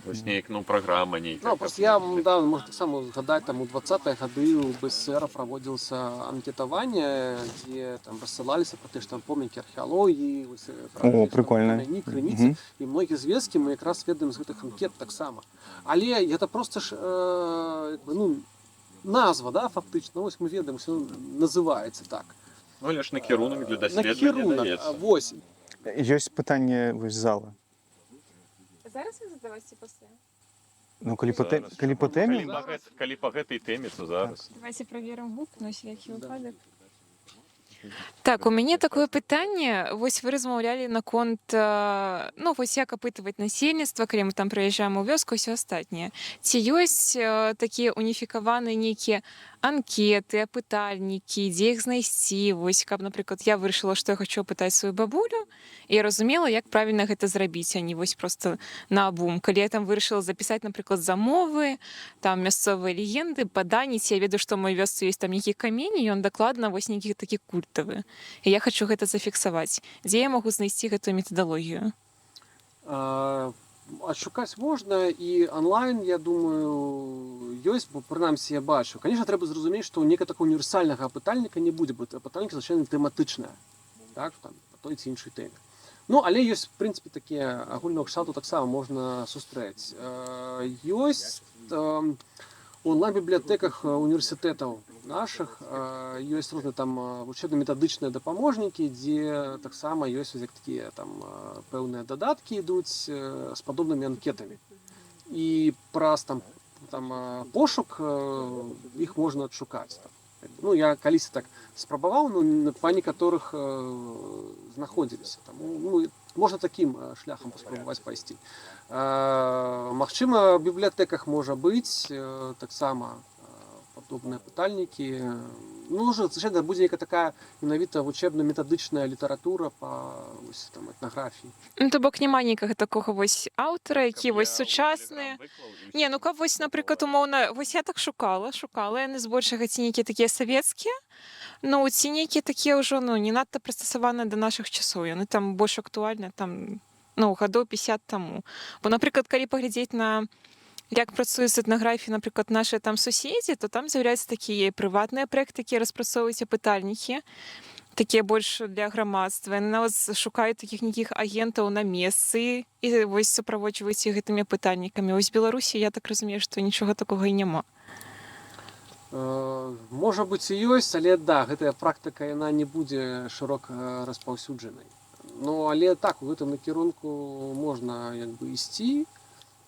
вось неяк, ну, праграма нейкая.
Ну, просто я, да, можна таксама згадаць, там у 20-е гады ў БСР праводзілася анкетаванне, дзе там рассылаліся пра тыя ж там помнікі археалогіі,
прикольна.
крыніцы, і многія звесткі мы якраз ведаем з гэтых анкет таксама. Але гэта проста ж, ну, назва, да, фактычна, вось мы ведаем, што называецца так.
Ну, але ж накірунак для даследавання даецца.
Вось.
Ёсць пытанне вось зала.
Зараз іх задаваць пасля?
Ну, калі па тэме...
Калі па гэтай тэме, то зараз.
Давайте праверым гук, на всякий выпадак. Так, у мяне такое пытанне. Вось вы размаўлялі наконт, ну, вось як апытваць насельніцтва, калі мы там прыязджаем у вёску, ўсё астатняе. Ці ёсць такія уніфікаваныя нейкія анкеты, апытальнікі, дзе іх знайсці, вось каб, напрыклад, я вырашыла, што я хочу апытаць сваю бабулю, і я разумела, як правільна гэта зрабіць, а не вось проста наабум. Калі я там вырашыла запісаць, напрыклад, замовы, там мясцовыя легенды, паданіць, я ведаю, што ў маёй вёсцы ёсць там нейкі камень, і ён дакладна вось нейкі такі культавы. І я хочу гэта зафіксаваць. Дзе я магу знайсці гэтую метадалогію?
Адшукаць можна і онлайн, я думаю, ёсць, бо прынамсі я бачу. Конечно, трэба зразумець, што нейкага такого універсальнага апытальніка не будзе, бо апытальнікі звычайна тэматычныя, так, там, па той ці іншай тэме. Ну, але ёсць, в прынцыпе, такія агульнага кшталту таксама можна сустрэць. Ёсць у онлайн-бібліятэках універсітэтаў нашых, ёсць розныя там вучэбна-метадычныя дапаможнікі, дзе таксама ёсць як такія там пэўныя дадаткі ідуць з падобнымі анкетамі. І праз там пошук іх можна адшукаць. Ну, я калісьці так спрабаваў, ну, па некаторых знаходзіліся. Ну, можна такім шляхам паспрабаваць пайсці. Магчыма, в бібліятэках можа быць таксама падобныя апытальнікі. Ну, уже, звычайна, будзе нейкая такая менавіта вучэбна-метадычная літаратура па там, этнаграфіі.
Ну, то бок няма нейкага такога вось аўтара, які вось сучасны. Не, ну каб вось, напрыклад, умоўна, вось я так шукала, яны збольшага ці нейкія такія савецкія, ну, ці нейкія такія ўжо, ну, не надта прыстасаваныя да нашых часоў. Яны там больш актуальны, там, ну, гадоў 50 таму. Бо, напрыклад, калі паглядзець на як працуюць з этнаграфіяй, напрыклад, нашы там суседзі, то там з'яўляюцца такія прыватныя праекты, якія распрацоўваюць апытальнікі, такія больш для грамадства. Яны нават шукаюць такіх нейкіх агентаў на месцы і вось суправоджваюць іх гэтымі апытальнікамі. Вось Беларусі, я так разумею, што нічога такога і няма.
Можа быць і ёсць, але да, гэтая практыка яна не будзе шырока распаўсюджанай. Ну, але так, у гэтым накірунку можна як бы ісці.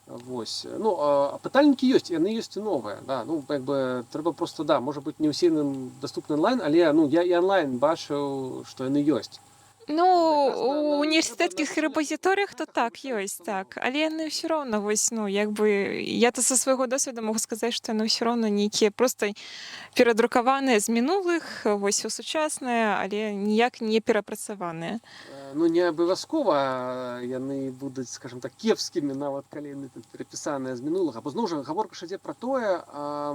Вось. Ну, апытальнікі ёсць, яны ёсць і новыя. Да. Ну, як бы, трэба просто, да, можа быць, не ўсім даступны онлайн, але ну, я і онлайн бачыў, што яны ёсць.
Ну, у універсітэцкіх рэпазіторыях то так, ёсць, так. Але яны ўсё роўна, вось, ну, як бы, я-то са свайго досведу магу сказаць, што яны ўсё роўна нейкія проста перадрукаваныя з мінулых, вось, у сучасныя, але ніяк не перапрацаваныя.
Ну, не абавязкова яны будуць, скажем так, кепскімі, нават калі яны перапісаныя з мінулага. Бо зноў жа гаворка ж ідзе пра тое,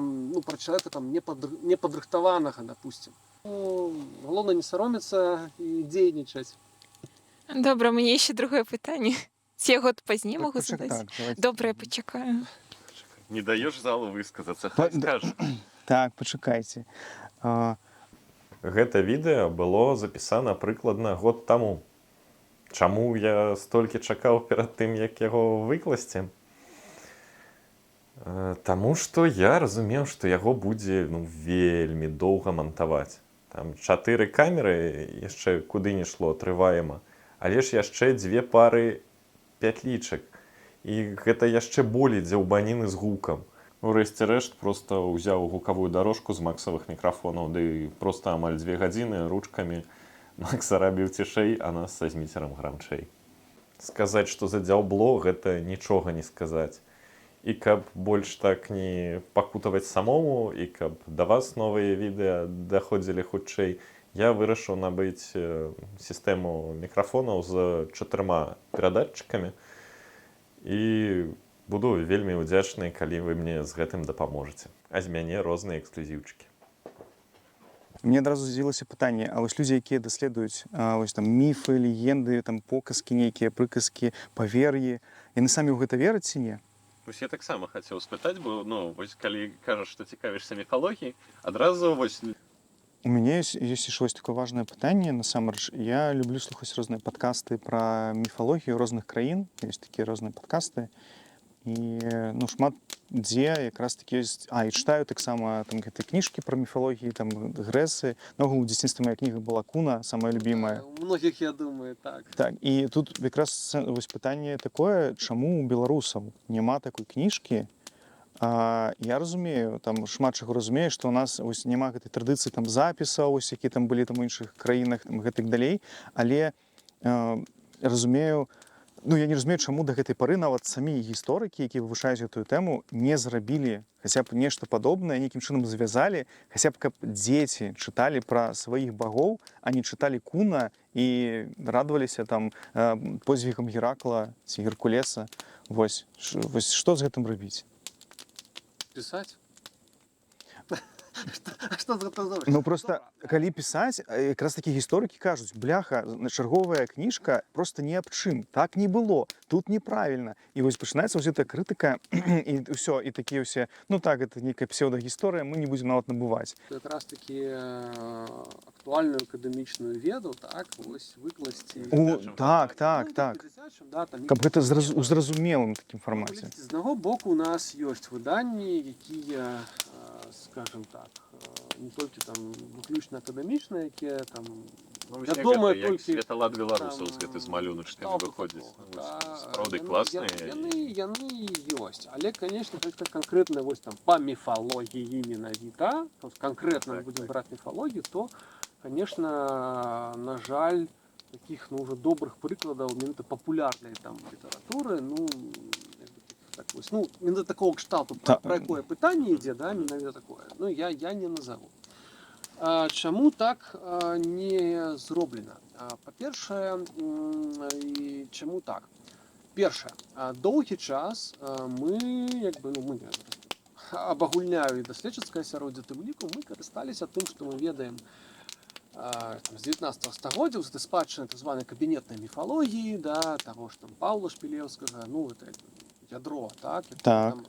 ну, пра чалавека там непадрыхтаванага, допустим. Ну, галоўна не саромецца і дзейнічаць.
Добра, у мяне яшчэ другое пытанне. Ці я год пазней
Так,
магу задаць?
так, давайте.
Добра, я пачакаю.
Не даеш залу высказацца, хай скажа.
Так, пачакайце.
Гэта відэа было запісана прыкладна год таму. Чаму я столькі чакаў перад тым, як яго выкласці? Таму што я разумеў, што яго будзе вельмі доўга мантаваць. Там 4 камеры яшчэ куды не шло, трываема. Але ж яшчэ 2 пары пятлічак. І гэта яшчэ болей дзяўбаніны з гукам. Урэшце рэшт проста ўзяў гукавую дарожку з максавых мікрафонаў, ды проста амаль 2 гадзіны ручкамі Макса рабіў цішэй, а нас са зміцерам грамчэй. Сказаць, што задзяўбло, гэта нічога не сказаць. І каб больш так не пакутаваць самому, і каб да вас новыя відэа даходзілі хутчэй, я вырашыў набыць сістэму мікрафонаў з 4 перадатчыкамі і буду вельмі ўдзячны, калі вы мне з гэтым дапаможаце. А з мяне розныя эксклюзіўчыкі.
Мне адразу з'явілася пытанне, а вось людзі, якія даследуюць вось там міфы, легенды, там показкі нейкія, прыказкі, павер'і, яны самі ў гэта вераць ці не?
Вось я таксама хацеў спытаць, бо вось калі кажаш, што цікавішся міфалогіяй, адразу вось...
У мяне ёсць яшчэ вось такое важнае пытанне, насамрэч. Я люблю слухаць розныя падкасты пра міфалогію розных краін, ёсць такія розныя падкасты. І ну, шмат дзе якраз такі ёсць... і чытаю таксама там гэтыя кніжкі пра міфалогіі, там грэцы. Наогул у дзяцінстве моя кніга была «Куна», самая любімая.
У многіх, я думаю, так.
Так, і тут якраз вось пытанне такое, чаму у беларусаў няма такой кніжкі? Я разумею, там шмат чаго разумею, што у нас вось няма гэтай традыцыі там запісаў, вось які там былі там у іншых краінах, там гэтак далей, але разумею, Ну, я не разумею, чаму да гэтай пары нават самі гісторыкі, якія вывучаюць гэтую тэму, не зрабілі хаця б нешта падобнае, нейкім чынам звязалі, хаця б каб дзеці чыталі пра сваіх багоў, а не чыталі Куна і радаваліся там подзвігам Геракла ці Геркулеса. Вось што з гэтым рабіць?
Писать? Что за это зробиш?
Ну просто калі пісаць, якраз такі гісторыкі кажуць, бляха, чарговая кніжка просто ні аб чым, так не было, тут неправільна. І вось пачынаецца вось эта крытыка і ўсё, і такія ўсе, ну так, это нейкая псеўдагісторыя, мы не будзем нават набываць.
Якраз такі актуальную акадэмічную веду, так, вось выкласці.
Так.
Да, там,
Каб гэта ў зразумелым такім фармаце.
з аднаго боку у нас ёсць выданні, якія, скажем так, не толькі там выключна акадэмічныя, якія там вядомыя толькі
Светалад беларусаў з гэтай з малюначкамі выходзіць. Сапраўды класныя.
Яны ёсць, але, конечно, конкретно вось там по міфалогіі менавіта, конкретно будзем браць міфалогію, то, конечно, на жаль, таких, ну, уже добрых прыкладаў менавіта папулярнай там літаратуры, ну, так вось, ну, менавіта такого кшталту, про якое пытанне ідзе, да, менавіта такое, ну, я не назову. Чаму так не зроблена? Па-першае, чаму так? Першае, доўгі час мы, як бы, ну, мы абагульняю і даследчыцкае асяроддзе, тым ліку мы карысталіся тым, што мы ведаем з 19 стагоддзя, з этой спадчыны так званай кабінетнай міфалогіі, да, таго ж там Паўла Шпілеўскага, ну, это ядро, так, там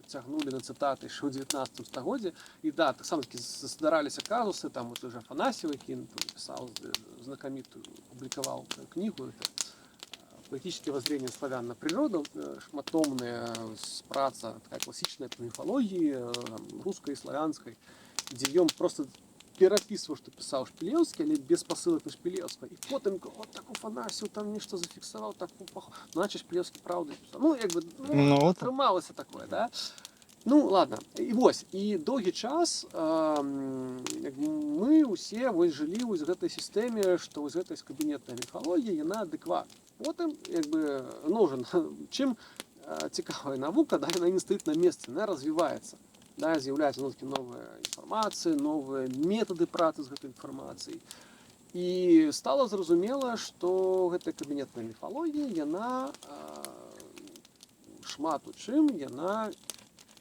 цягнулі на цытаты яшчэ ў 19 стагоддзе, і да, таксама такі здараліся казусы, там вот уже Афанасьев, які пісаў знакамітую, публікаваў кнігу, «Поэтические воззрения славян на природу», шматомная праца, такая классичная по мифологии, русской и славянской, где ён просто перапісваў, што пісаў Шпілеўскі, але без пасылак на Шпілеўскага. І потым, от так Афанасьев там нешта зафіксаваў, так, значит, Шпілеўскі правду пісаў. Ну, як бы, ну, атрымалася такое, да? Ну, ладно. І вось, і доўгі час мы ўсе вось жылі вось в гэтай сістэме, што вось гэтая кабінетная міфалогія, яна адэкватна. Потым, як бы, ну, уже, чым цікавая навука, да, яна не стаіць на месцы, яна развіваецца. Да, з'яўляюцца новая інфармацыя, новыя метады працы з гэтай інфармацыяй. І стала зразумела, што гэтая кабінетная міфалогія, яна шмат у чым, яна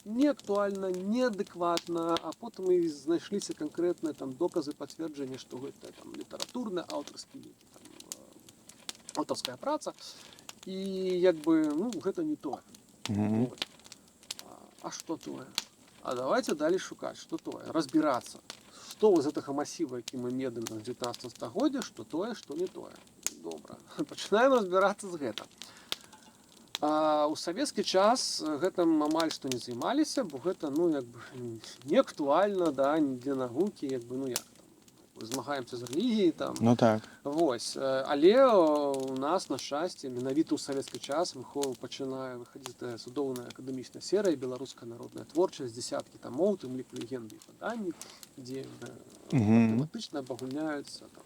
неактуальна, неадэкватна, а потым і знайшліся канкрэтныя там доказы пацверджання, што гэта там літаратурны аўтарскі там, аўтарская праца, і як бы, ну, гэта не тое. А што тое? А давайте далей шукаць, што тое, разбірацца, што з гэтага масіва, які мы медаем на 19 стагоддзя, што тое, што не тое. Добра, пачынаем разбірацца з гэтым. У савецкі час гэтым амаль што не займаліся, бо гэта, ну, як бы, не актуальна, да, не для навукі, як бы, ну, як там, змагаемся з рэлігіяй, там.
Ну, так.
Вось, але у нас, на шчасце, менавіта ў савецкі час пачынае выхадзіць цудоўная акадэмічная серыя «Беларуская народная творчасць», дзесяткі тамоў, тым ліку легенды і паданні, дзе тэматычна абагульняюцца там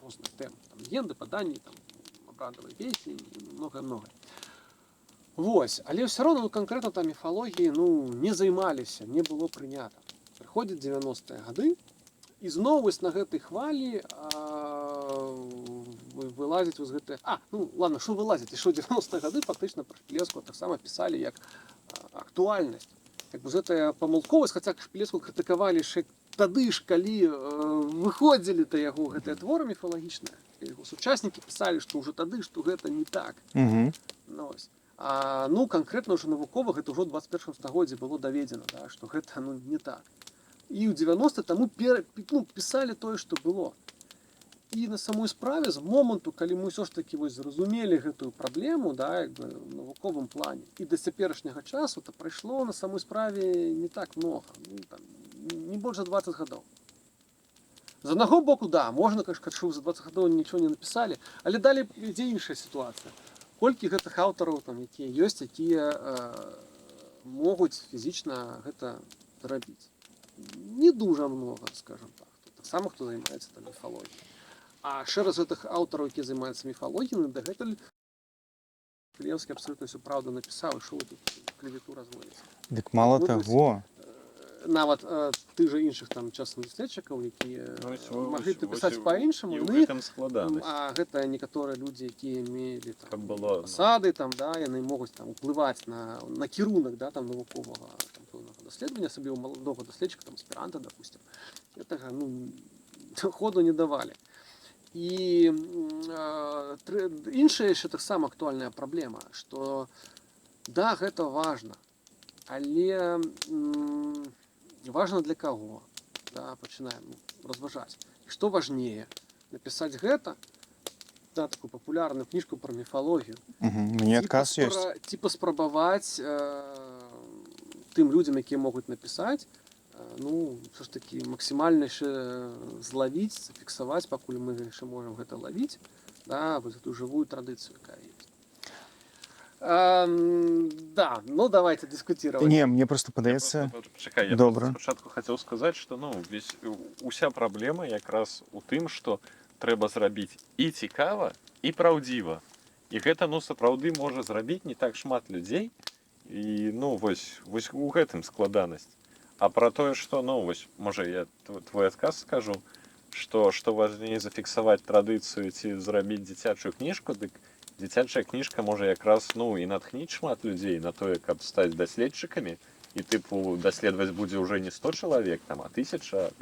розныя тэмы, там легенды, паданні, там абрадавыя песні і многае-многае. Вось, але ўсё роўна, ну, канкрэтна там міфалогіі, ну, не займаліся, не было прынята. Прыходзяць 90-е гады, і зноў вось на гэтай хвалі вылазіць вось гэтыя... ну ладно, што вылазіць? І што 90-е гады фактычна пра Шпілеўскага таксама пісалі як актуальнасць. Як бы гэтая памылковасць, хаця Шпілеўскага крытыкавалі яшчэ тады ж, калі выходзілі да яго гэтыя творы міфалагічныя. Яго сучаснікі пісалі, што ўжо тады, што гэта не так. Ну, ну, канкрэтна ўжо навукова гэта ўжо ў 21 стагоддзі было даведзена, да, што гэта, ну, не так. І ў 90 таму пісалі тое, што было. І на самой справе, з моманту, калі мы ўсё ж такі вось зразумелі гэтую праблему, да, як бы, в навуковым плане, і да цяперашняга часу, то прайшло на самой справе не так много, ну, там, не больш за 20 гадоў. З аднаго боку, да, можна, кажа, што за 20 гадоў нічого не напісалі, але далей ідзе іншая сітуацыя. Колькі гэтых аўтараў, там, якія ёсць, якія могуць фізічна гэта зрабіць? Не дуже много, скажем так. Так само, хто займаецца там міфалогіяй. А шэраг з гэтых аўтараў, які займаюцца міфалогіяй, дагэтуль Шпілеўскі абсалютна всю праўду напісаў, і што вы тут клевету разводзіце.
Дык мала
Ну,
таго.
Нават тых жа іншых там часам даследчыкаў, якія маглі б напісаць па-іншаму,
І ў гэтым складанасць.
а гэта некаторыя людзі, якія мелі
Каб
там
было,
пасады, там, да, яны могуць там уплываць на кірунак, да, там навуковага там пэўнага даследавання, асабліва маладога даследчыка, там аспіранта, допустим. Гэтага ходу не давалі. І іншая яшчэ таксама актуальная праблема, што да, гэта важна, але важна для каго, да, пачынаем разважаць. І што важнее, напісаць гэта, да, такую папулярную кніжку пра міфалогію,
Мне адказ ёсць.
ці паспрабаваць тым людзям, якія могуць напісаць, все ж таки максімальна яшчэ злавіць, зафіксаваць, пакуль мы яшчэ можам гэта лавіць, да, вось гэтую жывую традыцыю, якая ёсць. Да, давайте дискутировать.
Не, мне просто падаецца.
Чакай, я
Добра.
спачатку хацеў сказаць, што уся праблема якраз у тым, што трэба зрабіць і цікава, і праўдзіва. І гэта сапраўды можа зрабіць не так шмат людзей. І вось у гэтым складанасць. А пра тое, што можа я твой адказ скажу, што важней зафіксаваць традыцыю ці зрабіць дзіцячую кніжку, дык дзіцячая кніжка можа якраз і натхніць шмат людзей на тое, каб стаць даследчыкамі, і даследаваць будзе ўжо не 100 чалавек, а 1000.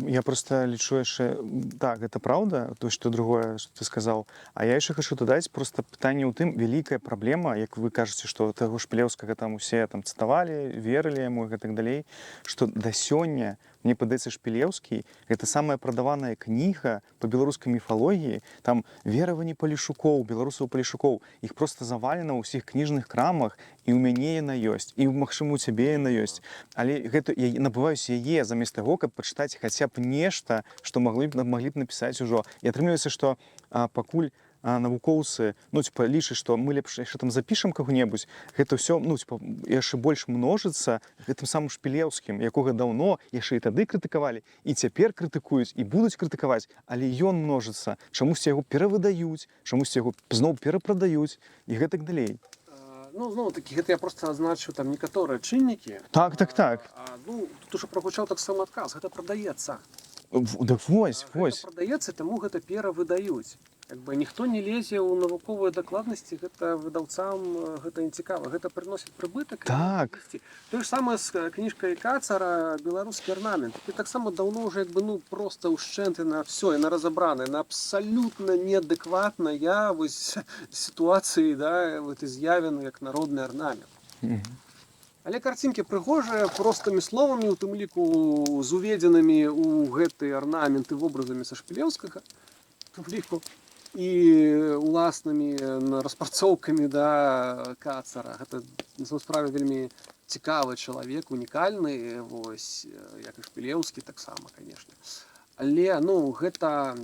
Я просто лічу яшчэ, так, гэта праўда, то, што другое, што ты сказаў. А я яшчэ хачу дадаць просто пытанне ў тым, вялікая праблема, як вы кажаце, што таго Шпілеўскага там усе цытавалі, верылі яму і гэтак далей, што да сёння, мне падаецца, Шпілеўскі — гэта самая прадаваная кніга па беларускай міфалогіі, там вераванні палешукоў, беларусаў палешукоў, іх просто завалена ў ўсіх кніжных крамах, і ў мяне яна ёсць, і магчыма у цябе яна ёсць. Але набываюць яе замест таго, каб пачытаць хаця б нешта, што маглі б напісаць ужо. І атрымліваецца, што пакуль навукоўцы лічаць, што мы лепш яшчэ там запішам каго-небудзь, гэта ўсё яшчэ больш множыцца гэтым самым Шпілеўскім, якога даўно яшчэ і тады крытыкавалі, і цяпер крытыкуюць, і будуць крытыкаваць, але ён множыцца. Чамусьці яго перавыдаюць, чамусьці яго зноў перапрадаюць і гэтак далей.
Зноў-такі, гэта я проста азначыў там некаторыя чыннікі.
Так.
Тут ужо прагучаў таксама адказ, гэта прадаецца.
Так вось.
Гэта прадаецца, таму гэта перавыдаюць. Ніхто не лезе ў навуковыя дакладнасці, гэта выдаўцам гэта не цікава, гэта прыносіць прыбытак.
Так.
Тое ж самае з кніжкай Кацара «Беларускі арнамент». І таксама даўно ўжо проста ўшчэнт на все, яна разабрана, яна абсалютна неадэкватная сітуацыі, гэтай з'яве як народны арнамент. Але карцінкі прыгожыя, простымі словамі, у тым ліку з уведзенымі ў гэты арнаменты вобразамі са Шпілеўскага, у тым ліку, і уласнымі распрацоўкамі Кацара. Гэта на самой справе вельмі цікавы чалавек, унікальны, як і Шпілеўскі таксама, канешне. Але гэта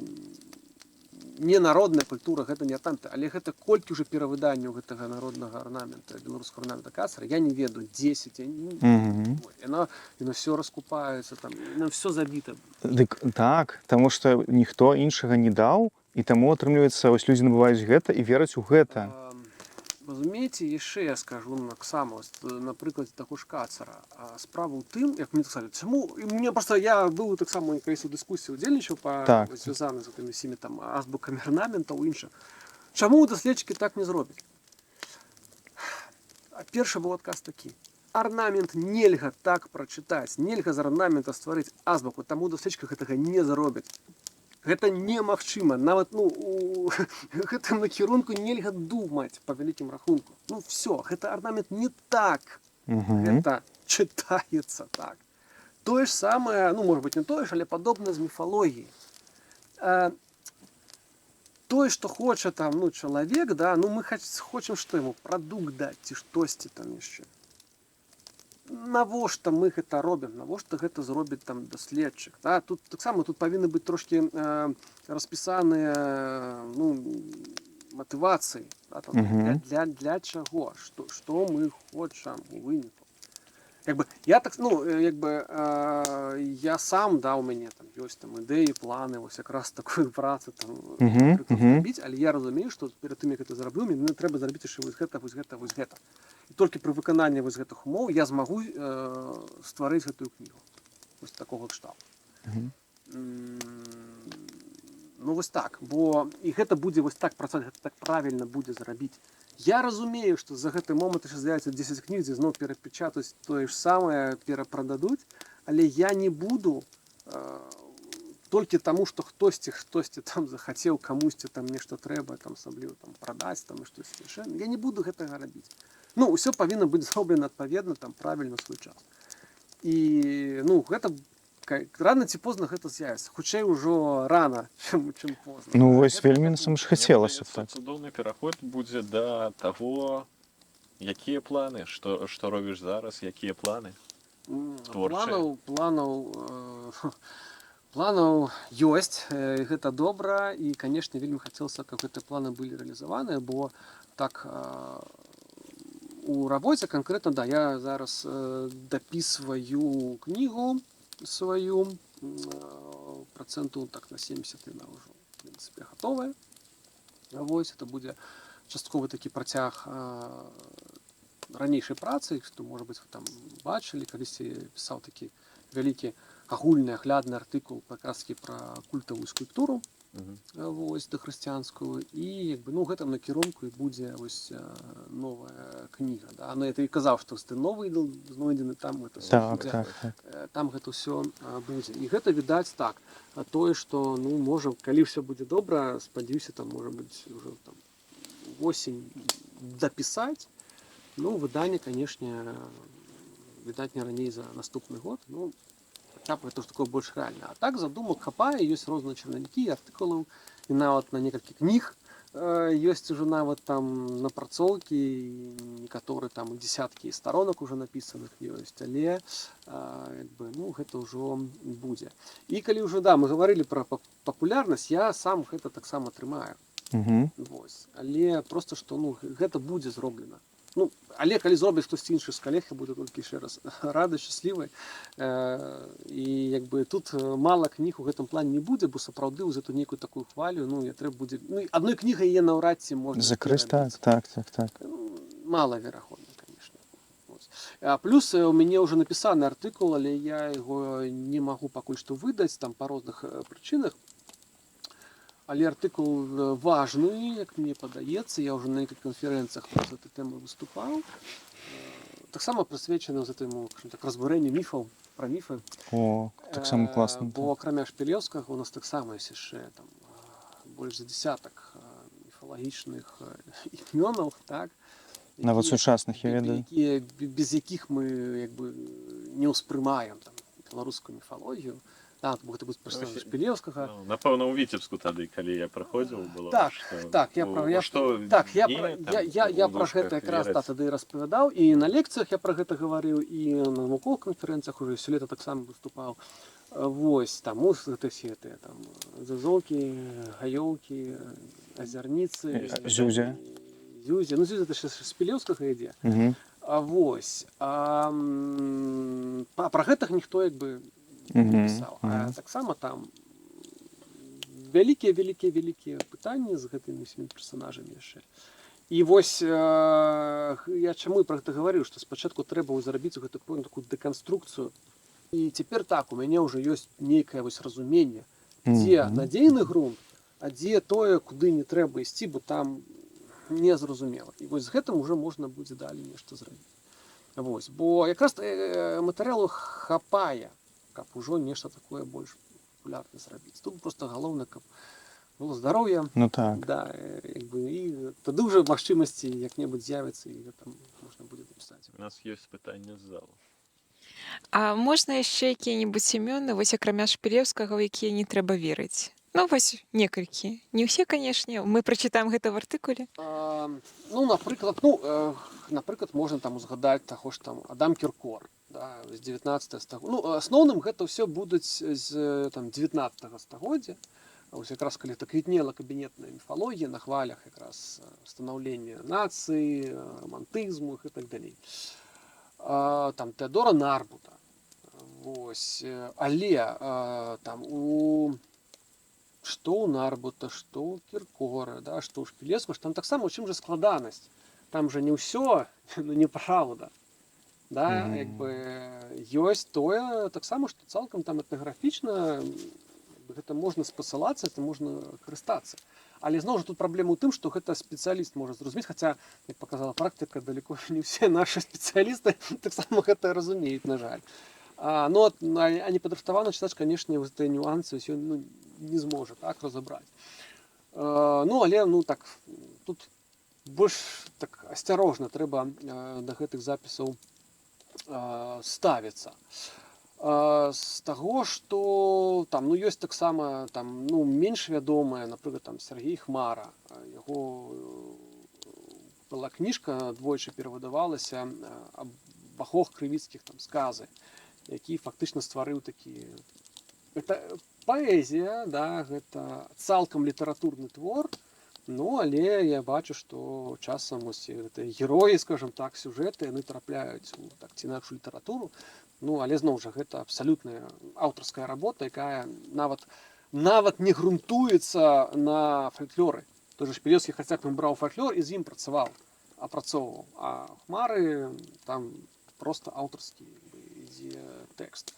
не народная культура, гэта не арнамент, але гэта колькі ўжо перавыданняў гэтага народнага арнамента, беларускага арнамента Кацара, я не ведаю, 10, яно все раскупаецца, яно все забіта.
Дык так, таму што ніхто іншага не даў, і таму атрымліваецца, людзі набываюць гэта і вераць у гэта.
Разумееце, яшчэ я скажу таксама, на прыкладзе таго ж Кацара. Справа ў тым, як мне сказалі, чаму, я быў таксама калісь у дыскусіі удзельнічаў звязаны з гэтымі всімі азбукамі арнаментаў і іншых. Чаму даследчыкі так не зробяць? Першы быў адказ такі: арнамент нельга так прачытаць, нельга з арнамента стварыць азбуку, таму даследчыкі гэтага не зробяць. Гэта немагчыма. Нават у гэтым накірунку нельга думаць па вялікім рахунку. Все, гэта арнамент не так. Гэта чытаецца так. Тое ж самае, можа быць не тое ж, але падобна з міфалогіяй. Тое, што хоча чалавек, мы хочам што яму прадукт даць ці штосьці там яшчэ. Навошта мы гэта робім, навошта гэта зробіць даследчык. Тут таксама павінны быць трошкі распісаныя матывацыі, для чаго, што мы хочам у выніку. Я так, я сам, да, у мяне там ёсць там ідэі, планы, вось якраз такую працу там напрыклад, зрабіць, але я разумею, што перад тым, як это зраблю, мне трэба зрабіць яшчэ вось гэта, вось гэта, вось гэта. І толькі пры выкананні вось гэтых умоў я змагу стварыць гэтую кнігу. Вось такога кшталту. Ну вось так, бо і гэта будзе вось так працаваць, гэта так правільна будзе зрабіць. Я разумею, што за гэты момант яшчэ з'явіцца 10 кніг, дзе зноў перапечатаюць тое ж самае, перапрададуць, але я не буду толькі таму, што хтосьці там захацеў, камусьці там нешта трэба, там асабліва там прадаць, там і штось яшчэ. Я не буду гэтага рабіць. Ну, ўсё павінна быць зроблена адпаведна, там правільна свой час. І, гэта рано ці позна гэта з'явіцца. Хутчэй ужо рана, чым позна.
Ну, вось вельмі насамрэч хацелася так.
Цудоўны пераход будзе да таго, якія планы, што робіш зараз, якія планы?
Планаў ёсць, гэта добра, і, канешне, вельмі хацелася, каб гэтыя планы былі рэалізаваныя, бо так у рабоце канкрэтна, да, я зараз дапісваю кнігу сваю, працэнту так на 70 яна ўжо, в прынцыпе, гатовая. Вось, это будзе частковы такі працяг ранейшай працы, што, можа быць, вы там бачылі, калісьці пісаў такі вялікі агульны аглядны артыкул якраз пра культавую скульптуру, вось, дахрысціянскую, і гэтым накірунку і будзе вось новая кніга. Да? Ну, я і казаў, што ты новы ідол знойдзены, там гэта там гэта ўсё будзе. І гэта відаць так, тое, што, можа, калі ўсё будзе добра, спадзяюся, там, можа быць, ўжо там восень дапісаць, выданне, канешне, відаць, не раней за наступны год, это ж такое больш рэальна. А так задумак хапае, ёсць розныя чарнавікі, артыкулаў, і нават на некалькі кніг ёсць ужо нават там напрацоўкі, некаторы там дзесяткі старонак ужо напісаных ёсць, але гэта ўжо будзе. І калі ўжо, да, мы гаварылі пра папулярнасць, я сам гэта таксама трымаю. Вось. Але проста, што гэта будзе зроблена. Але калі зробіць хтосьці іншы з калег, я буду толькі яшчэ раз рады, шчаслівы. І тут мала кніг у гэтым плане не будзе, бо сапраўды ўз эту нейкую такую хвалю, трэба будзе... адной кнігай яе наўрад ці можна...
Закрыць, так.
Малаверагодна, канешне. Плюс у мяне ўжо напісаны артыкул, але я яго не магу пакуль што выдаць, там па розных прычынах. Але артыкул важны, як мне падаецца, я ўжо на некалькіх канферэнцыях з гэтай тэмай выступаў. Таксама прысвечаны гэтаму разбурэнню міфаў, пра міфы.
О, таксама класна.
Бо акрамя Шпілеўскага у нас таксама ёсць яшчэ больш за дзесятак міфалагічных імёнаў, так?
Нават сучасных, я ведаю.
Без якіх мы не ўспрымаем беларускую міфалогію. Так, бо гэта будзе персонаж Шпілеўскага.
Напэўна, у Віцебску тады, калі я праходзіў, было...
Так, я пра гэта якраз тады распавядаў, і на лекцыях я пра гэта гаварыў, і на навуковых канферэнцыях уже сёлета таксама выступаў. Вось, там гэта все там зазолкі, гаёўкі, азярніцы,
Зюзя.
Зюзя, Зюзя это Шпілеўскага ідзе. Вось. Пра гэтых ніхто пісаў. А таксама там вялікія пытанні з гэтымі ўсімі персанажамі яшчэ. І вось я чаму пра гэта гаварыў, што спачатку трэба зрабіць гэтую такую дэканструкцыю. І цяпер так, у мяне ўжо ёсць нейкае разуменне, дзе надзейны грунт, а дзе тое, куды не трэба ісці, бо там незразумела. І вось з гэтым уже можна будзе далей нешта зрабіць. Вось, бо якраз матэрыялу хапае, каб ужо нешта такое больш папулярна зрабіць. Тут проста галоўна, каб было здароўе. Да, і тады ўжо магчымасці як-небудзь з'явяцца, і гэта можна будзе напісаць.
У нас ёсць пытанне з залу.
А можна яшчэ якія-небудзь імёны, вось акрамя Шпілеўскага, у якія не трэба верыць? Вось некалькі. Не ўсе, канешне, мы прачытаем гэта в артыкуле.
Напрыклад, можна там узгадаць таго ж там Адам Кіркор, да, з 19 стагоддзя. Асноўным гэта ўсё будуць з 19 стагоддзя. Вось якраз калі так квітнела кабінетная міфалогія на хвалях якраз станаўлення нацыі, романтызму і так далей. там Теодора Нарбута. Вось. Але там што ў Нарбута, што ў Кіркора, да, што ў Шпілевскага, там таксама у чым жа складанасць. Там жа не ўсё, ну, неправда. Да, як бы ёсць тое таксама, што цалкам там этнаграфічна гэта можна спасылацца, это можна карыстацца. Але зноў жа тут праблема ў тым, што гэта спецыяліст можа зразумець, хаця, як показала практыка, далеко не ўсе нашы спецыялісты таксама гэта разумеюць, на жаль. Ну, а непадрыхтаваны чытач, канешне, гэтыя нюансы ён не зможа так разабраць. Ну, але ну так тут больш так асцярожна трэба да гэтых запісаў ставіцца. З таго, што там ну ёсць таксама там ну менш вядомая, напрыклад, там Сергей Хмара. Яго была кніжка, двойчы перавыдавалася аб бахох крывіцкіх там сказы, які фактычна стварыў такі гэта паэзія, да, гэта цалкам літаратурны твор. Ну, але я бачу, што часам гэтыя героі, скажам так, сюжэты, яны трапляюць у так ці інакшую літаратуру. Ну, але зноў жа гэта абсалютная аўтарская работа, якая нават не грунтуецца на фальклоры. Той жа Шпілевскі хаця б браў фальклор і з ім працаваў, апрацоўваў. А Хмары там проста аўтарскі ідзе тэкст.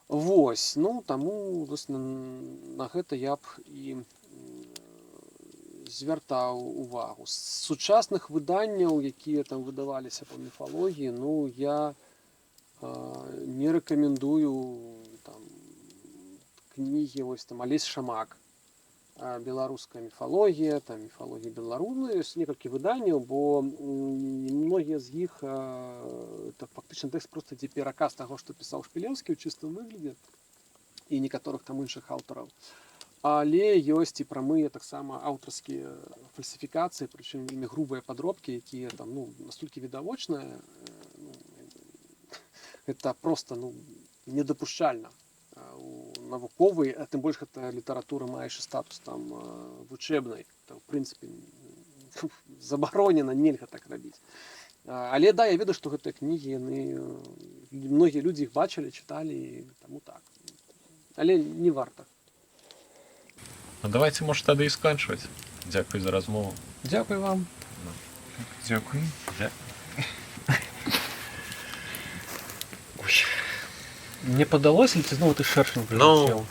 Вось, ну, таму на гэта я б і звяртаў увагу. З сучасных выданняў, якія там выдаваліся па міфалогіі, ну, я не рэкамендую там кнігі, вось там Алесь Шамак, беларуская міфалогія, там міфалогія беларусная, ёсць некалькі выданняў, бо многія з іх это фактычна тэкст проста ідзе пераказ таго, што пісаў Шпілеўскі ў чыстым выглядзе і некаторых там іншых аўтараў. Але ёсць і прамыя таксама аўтарскія фальсіфікацыі, прычым вельмі грубыя падробкі, якія там ну настолькі відавочныя, ну, гэта проста ну недапушчальна у навуковай, а тым больш гэта літаратура мае яшчэ статус там вучэбнай, то в прынцыпе забаронена, нельга так рабіць. Але да, я ведаю, што гэтыя кнігі яны многія людзі іх бачылі, чыталі, таму так. Але не варта.
Ну давайте, может, тады і сканчваць. Дзякуй за размову.
Дзякуй вам.
Дзякуй.
Мне падалося, ці зноў ты шэршнем прылецеў?